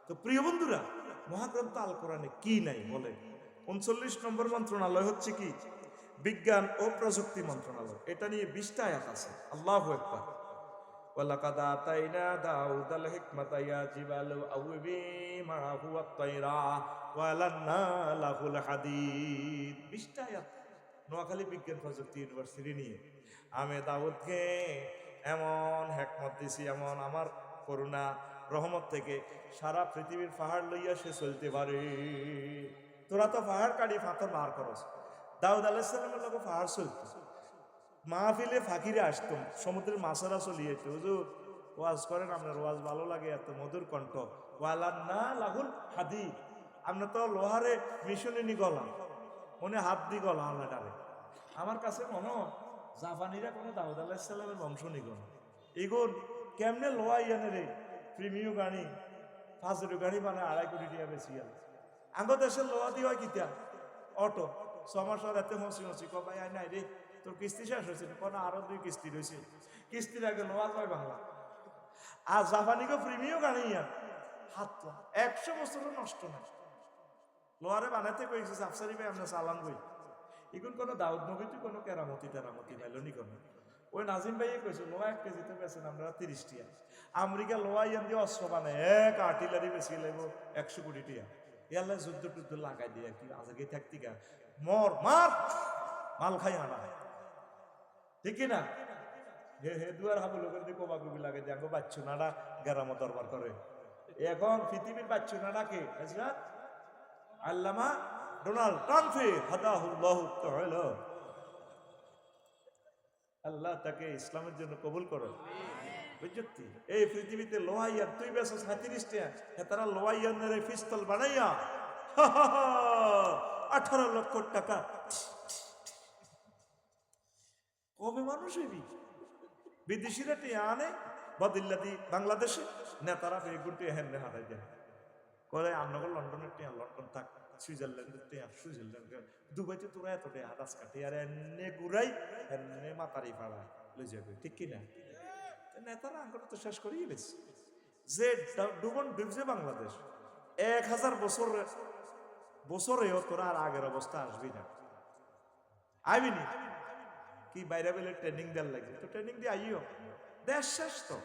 A: তো প্রিয় বন্ধুরা, মহাগ্রন্থ আল কোরআনে কি নাই বলে? 39 নম্বর মন্ত্রণালয় হচ্ছে কি? বিজ্ঞান ও প্রযুক্তি মন্ত্রণালয়। এটা নিয়ে 20টা আয়াত আছে। আল্লাহু আকবার। ওয়ালাকাদ আতাইনা দাউদাল হিকমাতা ইয়া জিবালু আউবি মাহু ওয়াত-তায়রা ওয়ালান্না লাহুল হাদিদ। 20টা আয়াত নোয়াখালী বিজ্ঞান প্রযুক্তি ইউনিভার্সিটি নিয়ে। আমি দাউদকে এমন হিকমত দিছি, এমন আমার করুণা রহমত থেকে সারা পৃথিবীর পাহাড় লইয়া সে চলতে পারে। তোরা তো পাহাড় কাটি পাথর বার করস। দাউদ আলাইহিস সালামের লোক পাহাড় চলত। মাহফিলে ফাঁকিরে আসতাম, সমুদ্রের মাছেরা চলিয়ে যেত। হুজুর ওয়াজ করেন, আপনার ওয়াজ ভালো লাগে, এত মধুর কণ্ঠ। ওয়ালান্না লাহুল হাদিদ। আমরা তো লোহারে মিশনে নি গলাম, মনে হাত দি গলা আল্লাহটারে। আমার কাছে মনে হয় জাপানিরা কোনো দাউদ আলাইহিস সালামের বংশ নিগণ। এগুন কেমনে লোহা ইয়ানে রে প্রিমিয় গাড়ি, ফাজের গাড়ি বানায় 2.5 কোটি টাকা বেশি গেল। আঙ্গ দেশের লোহা দিয়ে হয় কিতা অটো 6 মাস এতে হসি কবাই আয় নাই রে, তোর কিস্তি শেষ হয়েছে কোনো আরো 2 কিস্তি রয়েছে, কিস্তির আগে লোহা কয় বাংলা। আর জাপানিকে প্রিমিয় গাড়ি ইয়ান হাত 100 বছরও নষ্ট নাই। লোহারে বানাইতে কইছে আফসারি ভাই আমরা চালান বই। এখন কোনো দাউদ নবী তুই কোনো কেরামতি টেরামতি নাইল নি কোনো। ওই নাজিম ভাই কইছে লোহা 1 কেজিতে বেছেন আমরা 30 টাকা। আমেরিকা লোহা ইয়ান দিয়ে অস্ত্র বানায় এক আর্টিলারি বেশি লাগবো 100 কোটি টাকা। ইয়াল্লা যুদ্ধ টুদ্ধ লাগাই দিয়ে কি আজকে থাকতি গা মর মার মাল খাই আনা ঠিক না। হে হে দুয়ার হাবু লোকের দিয়ে কোবা কবি লাগে যে আগে বাচ্চু নাড়া গেরামো দরবার করে। এখন পৃথিবীর বাচ্চু নাড়া কে হযরত আল্লামা ডোনাল্ড ট্রাম্পে হাদাহুল্লাহু তাআলা। আল্লাহ তাকে ইসলামের জন্য কবুল করো। বুঝছি এই পৃথিবীতে লোহাইয়ার তুই বেশ 37 টাকা তারা লোহাইয়ানের পিস্তল বানাইয়া 18 লক্ষ টাকা কবে মানুষ হইবি বিদেশিরা টিয়া আনে বদিল্লাদি বাংলাদেশে নেতারা ফেগুনটি হেন্নে হারাই দেয় করে আমনগর লন্ডনের টিয়া লন্ডন থাক সুইজারল্যান্ডের টিয়া সুইজারল্যান্ড দুবাইতে তোরা এত টিয়া হারাস কাটে আর এনে ঘুরাই এনে মাতারি ফাড়া লই যাবে ঠিক কিনা। নেতারা আঙ্গুর তো শেষ করিয়ে গেছে যে ডুবন ডুবছে বাংলাদেশ 1000 বছরেও তোরা আর আগের অবস্থা আসবি না আইবি নি কি বাইরে বেলে ট্রেনিং দেওয়ার লাগে তো ট্রেনিং দিয়ে আইও দেশ শেষ তো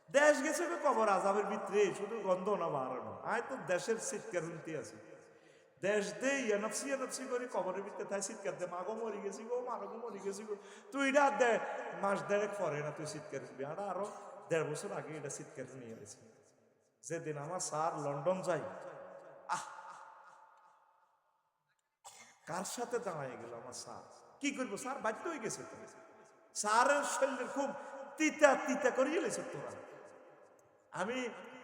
A: দেশ গেছে কবর আজাবের ভিতরে শুধু গন্ধ না বাড়ানো আয় তো দেশের চিৎকার শুনতে আছে দেশ দে ইয়ানফসি করে কবরের ভিতরে তাই চিৎকার দে মাগো মরি গেছি গো মাগো মরি গেছি গো তুই এটা দে মাস দেড়েক পরে না তুই চিৎকার করবি আর আরো 1.5 বছর আগে এটা চিৎকার নিয়ে গেছে। যেদিন আমার স্যার লন্ডন যাই কার সাথে দাঁড়ায় গেল আমার স্যার কি করবো স্যার বাধ্য হয়ে গেছে তো স্যারের শরীরে খুব তিতা তিতা করিয়ে গেছে তোরা। আমি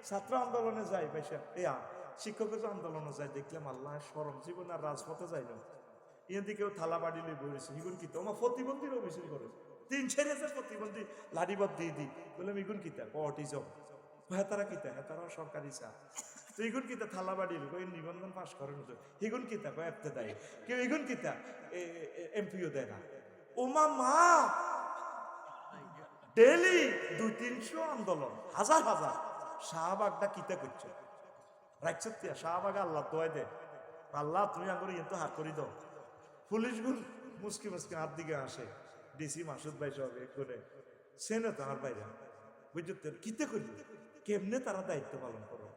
A: ছাত্র আন্দোলনে যাই বেশি শিক্ষকের আন্দোলনে যাই দেখলাম আল্লাহ শরম জীবন আর রাজপথে যাই না এর দিকেও থালা বাড়ি লই বলেছে ইগুন কিতা আমার প্রতিবন্ধীর অভিযোগ করে 3-4 প্রতিবন্ধী লাঠিবদ্ধ দিয়ে দিই বললাম ইগুন কিতা অটিজম হেতারা কিতা হেতারা সরকারি চা তো ইগুন কিতা থালা বাড়ি ওই নিবন্ধন পাশ করেন তো ইগুন কিতা কয় এতে দেয় কেউ ইগুন কিতা এমপিও দেয় না ওমা মা ডেলি 200-300 আন্দোলন হাজার হাজার শাহবাগটা কিতা করছো রাখছো শাহবাগ আল্লাহ দোয়াই দে আল্লাহ তুমি আঙ্গুর ইয়ে তো হাত করি দাও পুলিশ গুণ মুসকি মুসকি হাত দিকে আসে ডিসি মাসুদ ভাই সব করে সেনে তো আমার বাইরে বুঝছো কিতে করবি কেমনে তারা দায়িত্ব পালন করো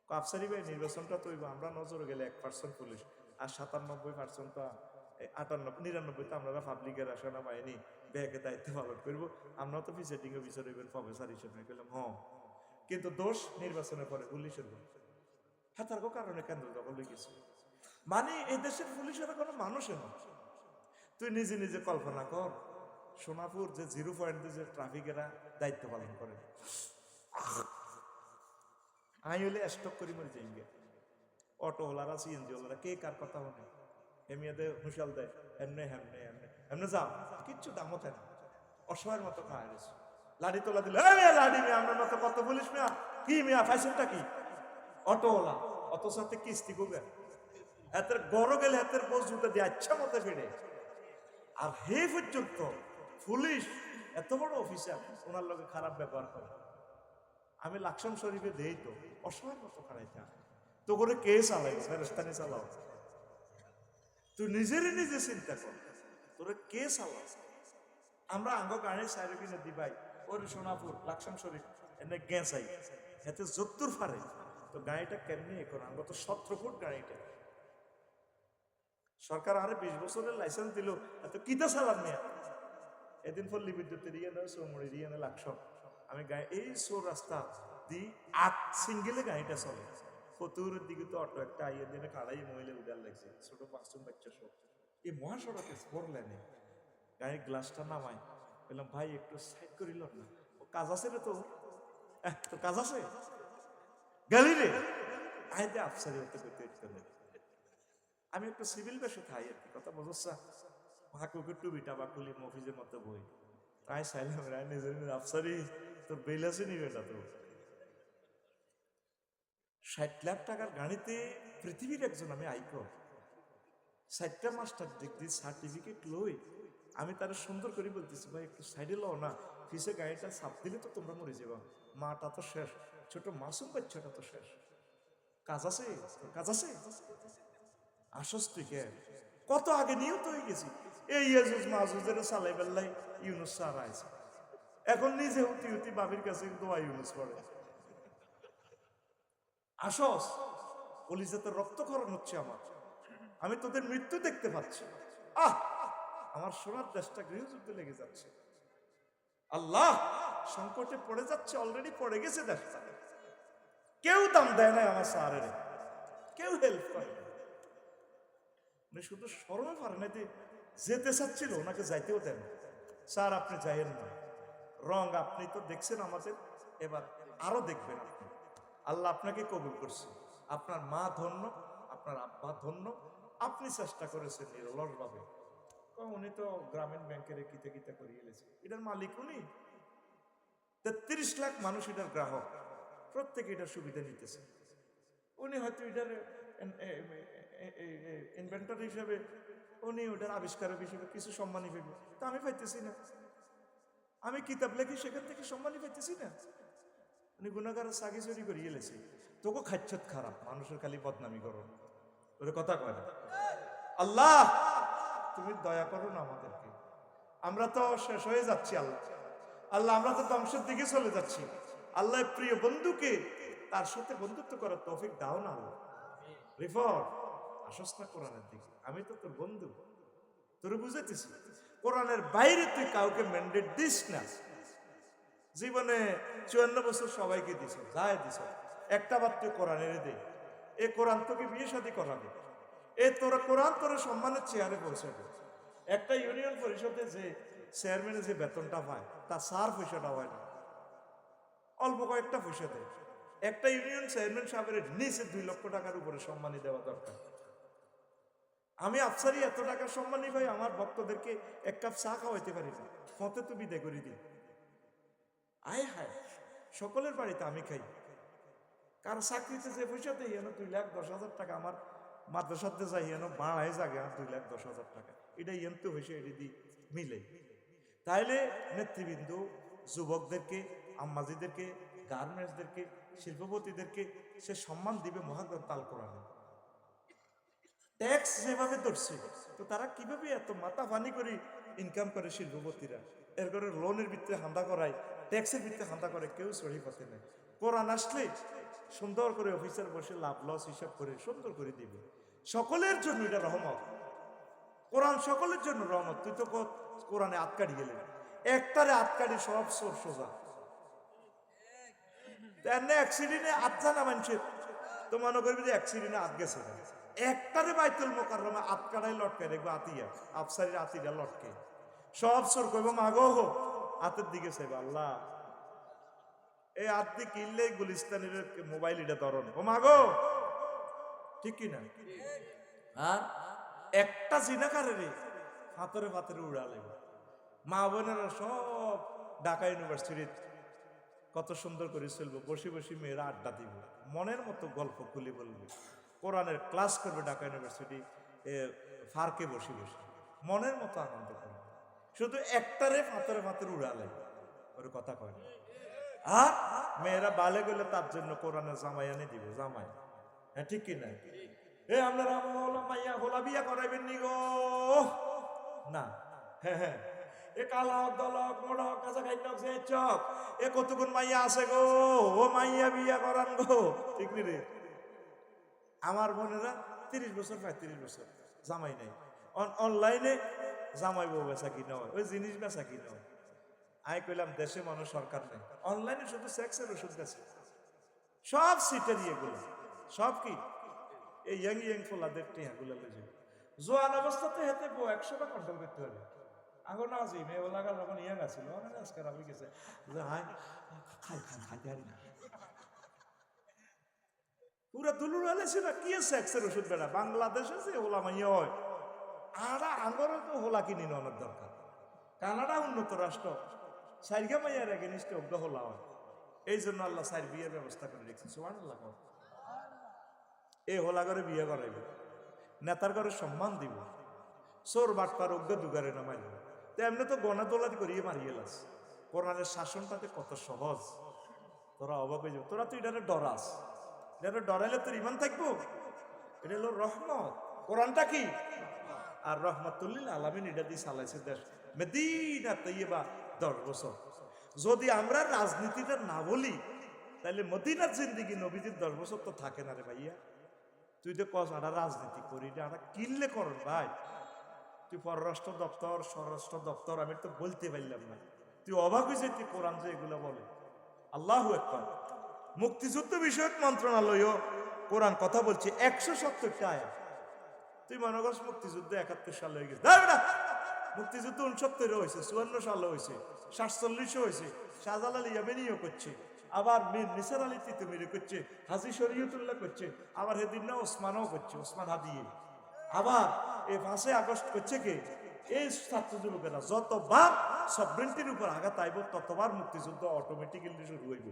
A: আফসারি ভাই নির্বাচনটা তো আমরা নজরে গেলে 1% পুলিশ আর 97% 98-99 তো আমরা পাবলিকের আসনা বাহিনী ব্যাগে দায়িত্ব পালন করবো আমরা তো ভিজিটিং অফিসার হইবেন প্রফেসর হিসেবে গেলাম কিন্তু দোষ নির্বাচনের পরে পুলিশের হ্যাঁ তার কারণে কেন্দ্র দখল হয়ে গেছে মানে এই দেশের পুলিশের কোনো মানুষের না তুই নিজে নিজে কল্পনা কর সোনাপুর যে 0 পয়েন্টে যে ট্রাফিকেরা দায়িত্ব পালন করে আই হলে স্টপ করি মরে যাই অটোওয়ালারা সিএনজি ওলারা কে কার কথা বলে এমিয়াদের হুঁশাল দেয় এমনে হেমনে এমনে এমনে যাও কিচ্ছু দামও থাকে না অসহায়ের মতো খাওয়া গেছে লাঠি তোলা দিল লাঠি মিয়া আপনার মতো কত পুলিশ মিয়া কি মিয়া ফাইসেলটা কি অটোওয়ালা অত সাথে কিস্তি করবে এতের গড় গেলে এতের বোঝ জুটে দিয়ে আচ্ছা মতো ফেড়ে আর হে পর্যন্ত পুলিশ এত বড় অফিসার ওনার লোকে খারাপ ব্যবহার করে আমি লাকসাম শরীফে দেই তো অসহায়ের মতো খারাইতে তো করে কে চালাই ফেরেস্তানি চালাও তুই নিজেরই নিজে চিন্তা কর তোরে কে চালাও আমরা আঙ্গ গাড়ির সাইডে কিনে দিবাই ওরে সোনাপুর লাকসাম শরীফ এনে গেঁচাই এতে যত্তর ফারে তো গাড়িটা কেমনি এখন আঙ্গ তো 17 ফুট গাড়িটা সরকার আরে 20 বছরের লাইসেন্স দিল এত কিতা চালান নিয়ে এদিন পল্লী বিদ্যুতের ইয়ে নয় চৌমুড়ির ইয়ে লাকসাম আমি গাড়ি এই সোর রাস্তা দি 8 সিঙ্গেলে গাড়িটা চলে ফতুরের দিকে তো অটো একটা আইয়ের দিনে কাড়াই মহিলা উদার লাগছে ছোট 5 বাচ্চা সব এই মহাসড়কে ফোর লেনে গাড়ির গ্লাসটা নামাই বললাম ভাই একটু সাইড করিল না ও কাজ আছে রে তো তো কাজ আছে গালি রে আইতে আফসারি হতে করতে আমি একটু সিভিল বেশে খাই আর কি কথা বুঝছা হাকুকে টুবিটা বা কুলি মফিজের মতো বই তাই চাইলাম রায় নিজের আফসারি তোর বেল আছে নি বেটা তো 60 লাখ টাকার গাড়িতে পৃথিবীর একজন আমি আইকো 60টা মাস্টার ডিগ্রি সার্টিফিকেট লই আমি তারা সুন্দর করে বলতেছি ভাই একটু সাইডে লও না পিছে গাড়িটা চাপ দিলে তো তোমরা মরে যাবা মাটা তো শেষ ছোট মাসুম বাচ্চাটা তো শেষ কাজ আছে আসস তুই কে কত আগে নিয়েও তো হয়ে গেছি এই ইয়াজুজ মাহুজের চালাই বেল্লাই ইউনুস স্যার আইছে, এখন নিজে হুতি হুতি বাবির কাছে দোয়া ইউনুস পড়ে। আসস কলিজাতে রক্তক্ষরণ হচ্ছে আমার, আমি তোদের মৃত্যু দেখতে পাচ্ছি। আহ, আমার সোনার দেশটা গৃহযুদ্ধে লেগে যাচ্ছে। আল্লাহ সংকটে পড়ে যাচ্ছে, অলরেডি পড়ে গেছে দেশটা। কেউ দাম দেয় না আমার স্যারের, কেউ হেল্প করে না। উনি শুধু স্মরণে পারে না, যেতে চাচ্ছিল, ওনাকে যাইতেও দেন। স্যার আপনি যাইয়েন না, রং আপনি তো দেখছেন আমাদের, এবার আরো দেখবেন আপনি। আল্লাহ আপনাকে কবুল করছে, আপনার মা ধন্য, আপনার আব্বা ধন্য, আপনি চেষ্টা করেছেন নিরলস ভাবে। উনি তো গ্রামীণ ব্যাংকের কিতে কিতে করিয়ে গেছে, এটার মালিক উনি। ৩৩ লাখ মানুষ এটার গ্রাহক, প্রত্যেকে এটার সুবিধা নিতেছে। উনি হয়তো এটার ইনভেন্টর হিসেবে, উনি ওটার আবিষ্কারক হিসেবে কিছু সম্মানই পাইবে, তা আমি পাইতেছি না। আমি কিতাব লেখি, সেখান থেকে সম্মানই পাইতেছি না। উনি গুণাগারের সাগি চুরি করিয়ে গেছে। তোকে খাচ্ছত খারাপ, মানুষের খালি বদনামি করো, ওর কথা কয় না। আল্লাহ তুমি দয়া করো না আমাদেরকে, আমরা তো শেষ হয়ে যাচ্ছি। আল্লাহ আল্লাহ আমরা তো ধ্বংসের দিকে চলে যাচ্ছি। আল্লাহ প্রিয় বন্ধুকে তার সাথে বন্ধুত্ব করার তৌফিক দাও না আল্লাহ। রিফাত আসস না কোরআনের দিকে, আমি তো তোর বন্ধু, তোর বুঝাইতেছি। কোরআনের বাইরে তুই কাউকে ম্যান্ডেট দিস না। জীবনে 54 বছর সবাইকে দিছ, যায় দিছ, একটা বার তুই কোরআনের দে। এ কোরআন তোকে বিয়ে শাদী করাবে, এ তোর কোরআন তোর সম্মানের চেয়ারে পৌঁছাবে। একটা ইউনিয়ন পরিষদে যে চেয়ারম্যানের যে বেতনটা পায়, তা 4 পয়সাটা হয় না, অল্প কয়েকটা পয়সা দেয়। একটা ইউনিয়ন চেয়ারম্যান সাহেবের নিচে 2 লক্ষ টাকার উপরে সম্মানী দেওয়া দরকার। আমি আফসারি এত টাকার সম্মানী ভাই, আমার ভক্তদেরকে 1 কাপ চা খাওয়াইতে পারি না, ফতে তো বিদায় করে দিই। আয় হায়, সকলের বাড়িতে আমি খাই, কার চাকরিতে যে পয়সা দেই এনে 2,10,000 টাকা, আমার মাদ্রাসাতে যাই এনে বাড়ায় জাগে 2,10,000 টাকা, এটা ইয়ন্ত হয়েছে, এটি দিই মিলে। তাইলে নেতৃবৃন্দ, যুবকদেরকে, আম্মাজিদেরকে, গার্মেন্টসদেরকে, শিল্পপতিদেরকে সে সম্মান দিবে মহাগ্রন্থ আল কোরআনে। ট্যাক্স যেভাবে ধরছে, তো তারা কিভাবে এত মাথা ফানি করে ইনকাম করে শিল্পপতিরা? এর করে লোনের ভিত্তিতে হান্দা করায়, ট্যাক্সের ভিত্তিতে হান্দা করে, কেউ সহি পথে নেই। কোরআন আসলে সুন্দর করে অফিসার বসে লাভ লস হিসাব করে সুন্দর করে দিবে। সকলের জন্য এটা রহমত, কোরআন সকলের জন্য রহমত। তুই তো কোরআনে আটকাড়ি গেলে, একটারে আটকাড়ি সব সোর সোজা। অ্যাক্সিডেন্টে আটজা না মানুষের, তো মনে করবি যে অ্যাক্সিডেন্টে আট গেছে, একটারে বাইতুল মোকাররমে আটকাড়াই লটকে দেখবো, আতিয়া আফসারির আতিরা লটকে, সব সোর কইব মাগো হাতের দিকে চাইবে। আল্লাহ এই আত্মি কিনলে গুলিস্তানের মোবাইল এটা ধরন, ও মাগো, ঠিক কিনা? আর একটা জিনাকারে রে হাতরে ফাতরে উড়ালে। মা বোনেরা সব ঢাকা ইউনিভার্সিটির কত সুন্দর করে চলবো, বসে বসে মেয়েরা আড্ডা দিব, মনের মতো গল্প খুলে বলবে, কোরআনের ক্লাস করবে ঢাকা ইউনিভার্সিটি ফার্কে বসে বসে, মনের মতো আনন্দ করবে। শুধু একটারে ফাতরে ফাতরে উড়ালে, ওর কথা কয় না। আর মেয়েরা বালে গেলে তার জন্য কোরআনের জামাই এনে দিবে, জামাই। হ্যাঁ ঠিক কিনা? আপনারা মাইয়া হোলা বিয়া করাইবেন নি গো? না, হ্যাঁ হ্যাঁ, এ কালক দলক মোড়ক কাঁচা খাইটক সে চক, এ কতগুণ মাইয়া আছে গো, ও মাইয়া বিয়া করান গো, ঠিক নি রে? আমার বোনেরা 30 বছর 35 বছর জামাই নাই, অনলাইনে জামাই বউ বেচা কিনা হয়, ওই জিনিস বেচা কিনা হয়। আমি কইলাম দেশে মানুষ সরকার নেই, অনলাইনে শুধু সেক্সের ওষুধ আছে, সব সিটের ইয়েগুলো, সব কি এই ইয়াং ফোলাদের টেহাগুলো লেগে জোয়ান অবস্থাতে হেতে বউ 100টা কন্ট্রোল করতে হবে। আগে না যে মেয়েওয়ালাগা যখন ইয়াং আছিল, আজকাল আমি গেছে পুরা দুলুর আলেছে না, কি সেক্সের ওষুধ বেড়া বাংলাদেশে যে হোলা মাইয়া হয়, আরা আঙ্গরে তো হোলা কিনি নেওয়ার দরকার। কানাডা উন্নত রাষ্ট্র, সাইরগা মাইয়ার এগেনিস্টে অজ্ঞ হোলা হয়, এই জন্য আল্লাহ সাইর বিয়ের ব্যবস্থা করে রেখেছে। সুবহানাল্লাহ। এই হোলা করে বিয়ে করাইবে, নেতার ঘরে সম্মান দিব, চোর বাটপার অজ্ঞ দুগারে না মারিব। তো এমনি তো গনা দোলাত করিয়ে মারিয়ে লাস। কোরআনের শাসনটাতে কত সহজ, তোরা অবাক হয়ে যাবে। তোরা তো এটারে ডরাস, এটা ডরাইলে তোর ইমান থাকবো? এটা হলো রহমত। কোরআনটা কি? আর রহমাতুল্লিল আলামিন এটা দিয়ে চালাইছে দেশ মদিনা তৈয়বা 10 বছর। যদি আমরা রাজনীতিটা না বলি তাহলে মদিনার জিন্দিগি নবীজির 10 বছর তো থাকে না রে ভাইয়া। তুই তো কস আমরা রাজনীতি করি, আমরা কিনলে করন ভাই। তুই পররাষ্ট্র দপ্তর, স্বরাষ্ট্র দপ্তর, আমি তো বলতে পারলাম না। তুই অবাক হয়েছে তুই কোরআন যে এগুলো বলে। আল্লাহু আকবার। মুক্তিযুদ্ধ বিষয়ক মন্ত্রণালয় কোরআন কথা বলছে 170টা আয়াত। তুই মনে করছ মুক্তিযুদ্ধ 71 সালে হয়ে গেছে। না, মুক্তিযুদ্ধ 69 হয়েছে, 54 সালে হয়েছে, 47 হয়েছে। শাহজালাল ইয়ামেনিও করছে, আবার মীর নিসার আলী তিতুমিরি করছে, হাজী শরীয়তুল্লাহ করছে, আবার হেদিন না ওসমানও করছে, ওসমান হাদিয়ে। আবার এই 5 আগস্ট করছে কে? এই ছাত্র যুবকেরা। যতবার সভরেন্টির উপর আঘাত আইব ততবার মুক্তিযুদ্ধ অটোমেটিক্যালি শুরু হইব।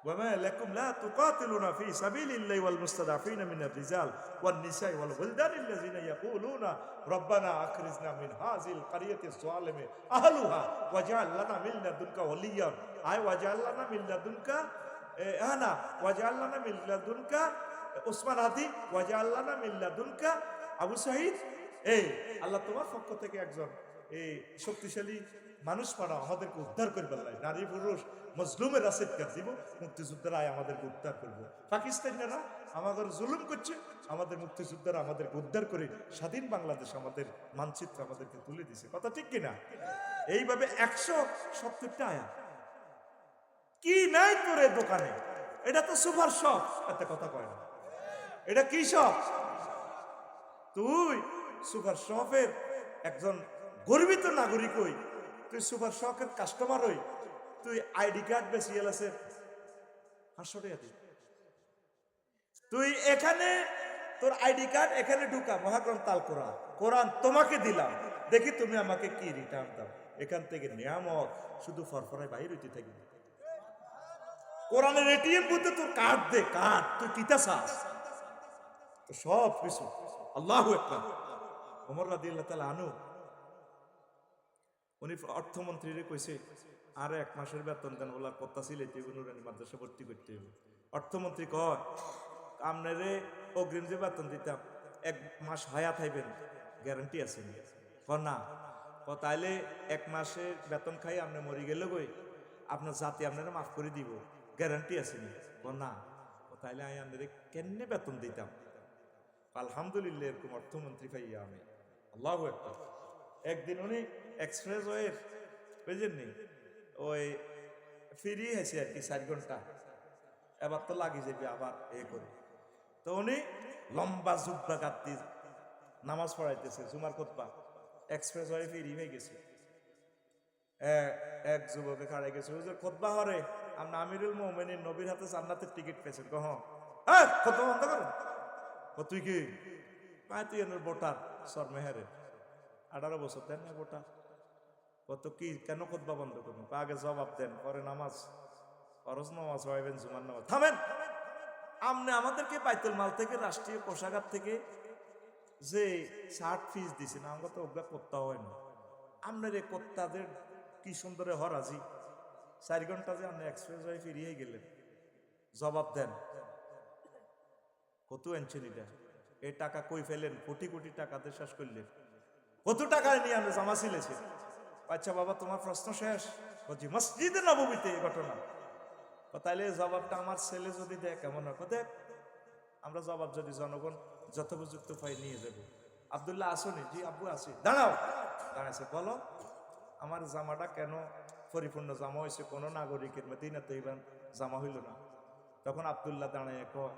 A: وما لكم لا تقاتلون في سبيل الله والمستضعفين من الرجال والنساء والولدان الذين يقولون ربنا أخرجنا من هذه القرية الظالم أهلها واجعل لنا من لدنك وليا واجعل لنا من لدنك أنا واجعل لنا من لدنك ওসমান হাদি ওয়াজআল লানা মিন লাদুনকা আবু সাঈদ। এই আল্লাহ তোমার পক্ষ থেকে একজন এই শক্তিশালী মানুষ পাঠাও, আমাদেরকে উদ্ধার করবে। নারী পুরুষ মজলুমের চিৎকার দিব, মুক্তিযোদ্ধারা আমাদেরকে উদ্ধার করবে। পাকিস্তানিরা আমাদের জুলুম করছে, আমাদের মুক্তিযোদ্ধারা আমাদেরকে উদ্ধার করে স্বাধীন বাংলাদেশ আমাদের মানচিত্র আমাদেরকে তুলে দিছে। কথা ঠিক কিনা? এইভাবে 170টা আয়াত। কি নাই তোর দোকানে? এটা তো সুপার শপ। এত কথা কয় না। এটা কি শপ? তুই সুপার শপের একজন গর্বিত নাগরিক হই, তুই সুপার শপের কাস্টমার হই, তুই আইডি কার্ড বেশি এলাছে 500 টাকা দিই। তুই এখানে তোর আইডি কার্ড এখানে ঢুকা, মহাগ্রন্থ আল কোরআন, কোরআন তোমাকে দিলাম, দেখি তুমি আমাকে কি রিটার্ন দাও। এখান থেকে নিয়ামত শুধু ফরফরায় বাইর হইতে থাকবে। কোরআনের এটিএম বুথে তোর কার্ড দে, কার্ড তুই কিতা চাস সব কিছু। আল্লাহু আকবার। ওমর রাদিয়াল্লাহু তাআলা আনহু উনি অর্থমন্ত্রীরে কইছে আর 1 মাসের বেতন দেন, ওলার কথা ছিল নুরানি মাদ্রাসা ভর্তি করতে হবে। অর্থমন্ত্রী কয় আপনারে অগ্রিম যে বেতন দিতাম 1 মাস হায়াত হইবেন, গ্যারান্টি আছে না? তাইলে 1 মাসের বেতন খাই আপনি মরি গেলে কই আপনার জাতি আপনারা মাফ করে দিব, গ্যারান্টি আছে না? তাইলে আমি আপনারে কেমনে বেতন দিতাম? আলহামদুলিল্লাহ এরকম অর্থমন্ত্রী পাইয়া আমি। আল্লাহু আকবার। একদিন উনি এক্সপ্রেস ওয়ে বুঝলেননি ওই ফিরি হয়েছে আর কি 4 ঘন্টা, এবার তো লাগি যাবে আবার করে। তো উনি লম্বা জুব্বা কাটতি নামাজ পড়াইতেছে, জুমার খুতবা, এক্সপ্রেস ওয়ে ফিরি হয়ে গেছে। এক যুবকে খাড়াই গেছে, হুজুর খুতবা হরে আমরা আমিরুল মুমিনিন নবীর হাতে জান্নাতের টিকিট পেয়েছেন। কহ হ্যাঁ খুতবা বন্ধ করো। তুই কি তুই এর ভোটার সর মেহেরের 18 বছর দেন না ভোটার, কত কি কেন খুতবা বন্ধ করুন? আগে জবাব দেন, পরে নামাজ, ফরজ নামাজ হইবেন, জুমার নামাজ। থামেন, আপনি আমাদেরকে বাইতুল মাল থেকে, রাষ্ট্রীয় কোষাগার থেকে যে 60 ফিস দিছেন, আমরা তো ওগুলা করতে হয় না। আপনার এই কর্তাদের কি সুন্দরে হরাজি 4 ঘন্টা যে আপনি এক্সপ্রেস হয়ে ফিরিয়ে গেলেন, জবাব দেন। কত আনছেন এটা? এই টাকা কই ফেলেন? কোটি কোটি টাকাতে শেষ করলেন। কত টাকা নিয়ে আমরা জামা ছিলেছি? আচ্ছা বাবা তোমার প্রশ্ন শেষ? বলছি মসজিদে নববীতে এই ঘটনা। তাইলে জবাবটা আমার ছেলে যদি দেয় কেমন হয়? দেখ আমরা জবাব যদি জনগণ যথোপযুক্ত পাই নিয়ে যাবো। আব্দুল্লাহ আসনি? জি আব্বু আছি। দাঁড়াও। দাঁড়াইছে, বলো আমার জামাটা কেন পরিপূর্ণ জামা হয়েছে, কোনো নাগরিকের মদিনাতে ইবান জামা হইল না? তখন আব্দুল্লাহ দাঁড়ায় কয়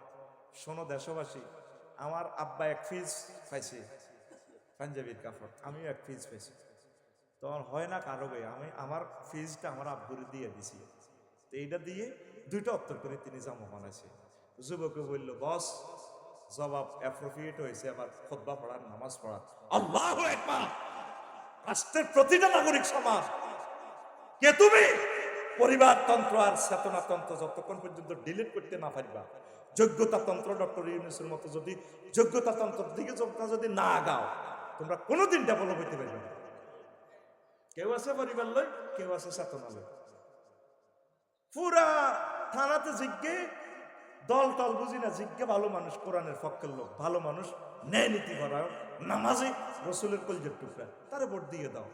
A: শোনো দেশবাসী, আমার আব্বা 1 ফিজ পাইছে পাঞ্জাবির কাপড়, আমিও 1 ফিজ পাইছি। তখন হয় না কারো গে, আমি আমার ফিজটা আমার আব্বুরে দিয়ে দিছি। তো এইটা দিয়ে 2টা উত্তর করে তিনি জামা বানাইছে। যুবকে বলল বস জবাব অ্যাপ্রোপ্রিয়েট হয়েছে, আবার খুতবা পড়ার, নামাজ পড়ার। আল্লাহু আকবার। রাষ্ট্রের প্রতিটা নাগরিক সমাজ কে তুমি? পরিবারতন্ত্র আর চেতনাতন্ত্র যতক্ষণ পর্যন্ত ডিলিট করতে না পারবা, যোগ্যতাতন্ত্র ডক্টর ইউনূসের মতো যদি যোগ্যতাতন্ত্রের দিকে যদি না আগাও, তোমরা কোনোদিন ডেভেলপ হইতে পারবে না। কেউ আছে পরিবার লই, কেউ আছে চেতনা লই। পুরা থানাতে জিজ্ঞে দল টল বুঝি না, জিজ্ঞে ভালো মানুষ, কোরআনের পক্ষের লোক, ভালো মানুষ ন্যায় নীতি পরায়ণ, নামাজি, রসুলের কলজের টুকরা, তারে ভোট দিয়ে দাও।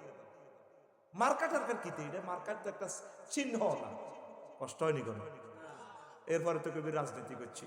A: মার্কা টার্কার কিতে, এটা মার্কার তো একটা চিহ্ন না, কষ্ট হয়নি কোনো। এরপরে তো কবি রাজনীতি করছি।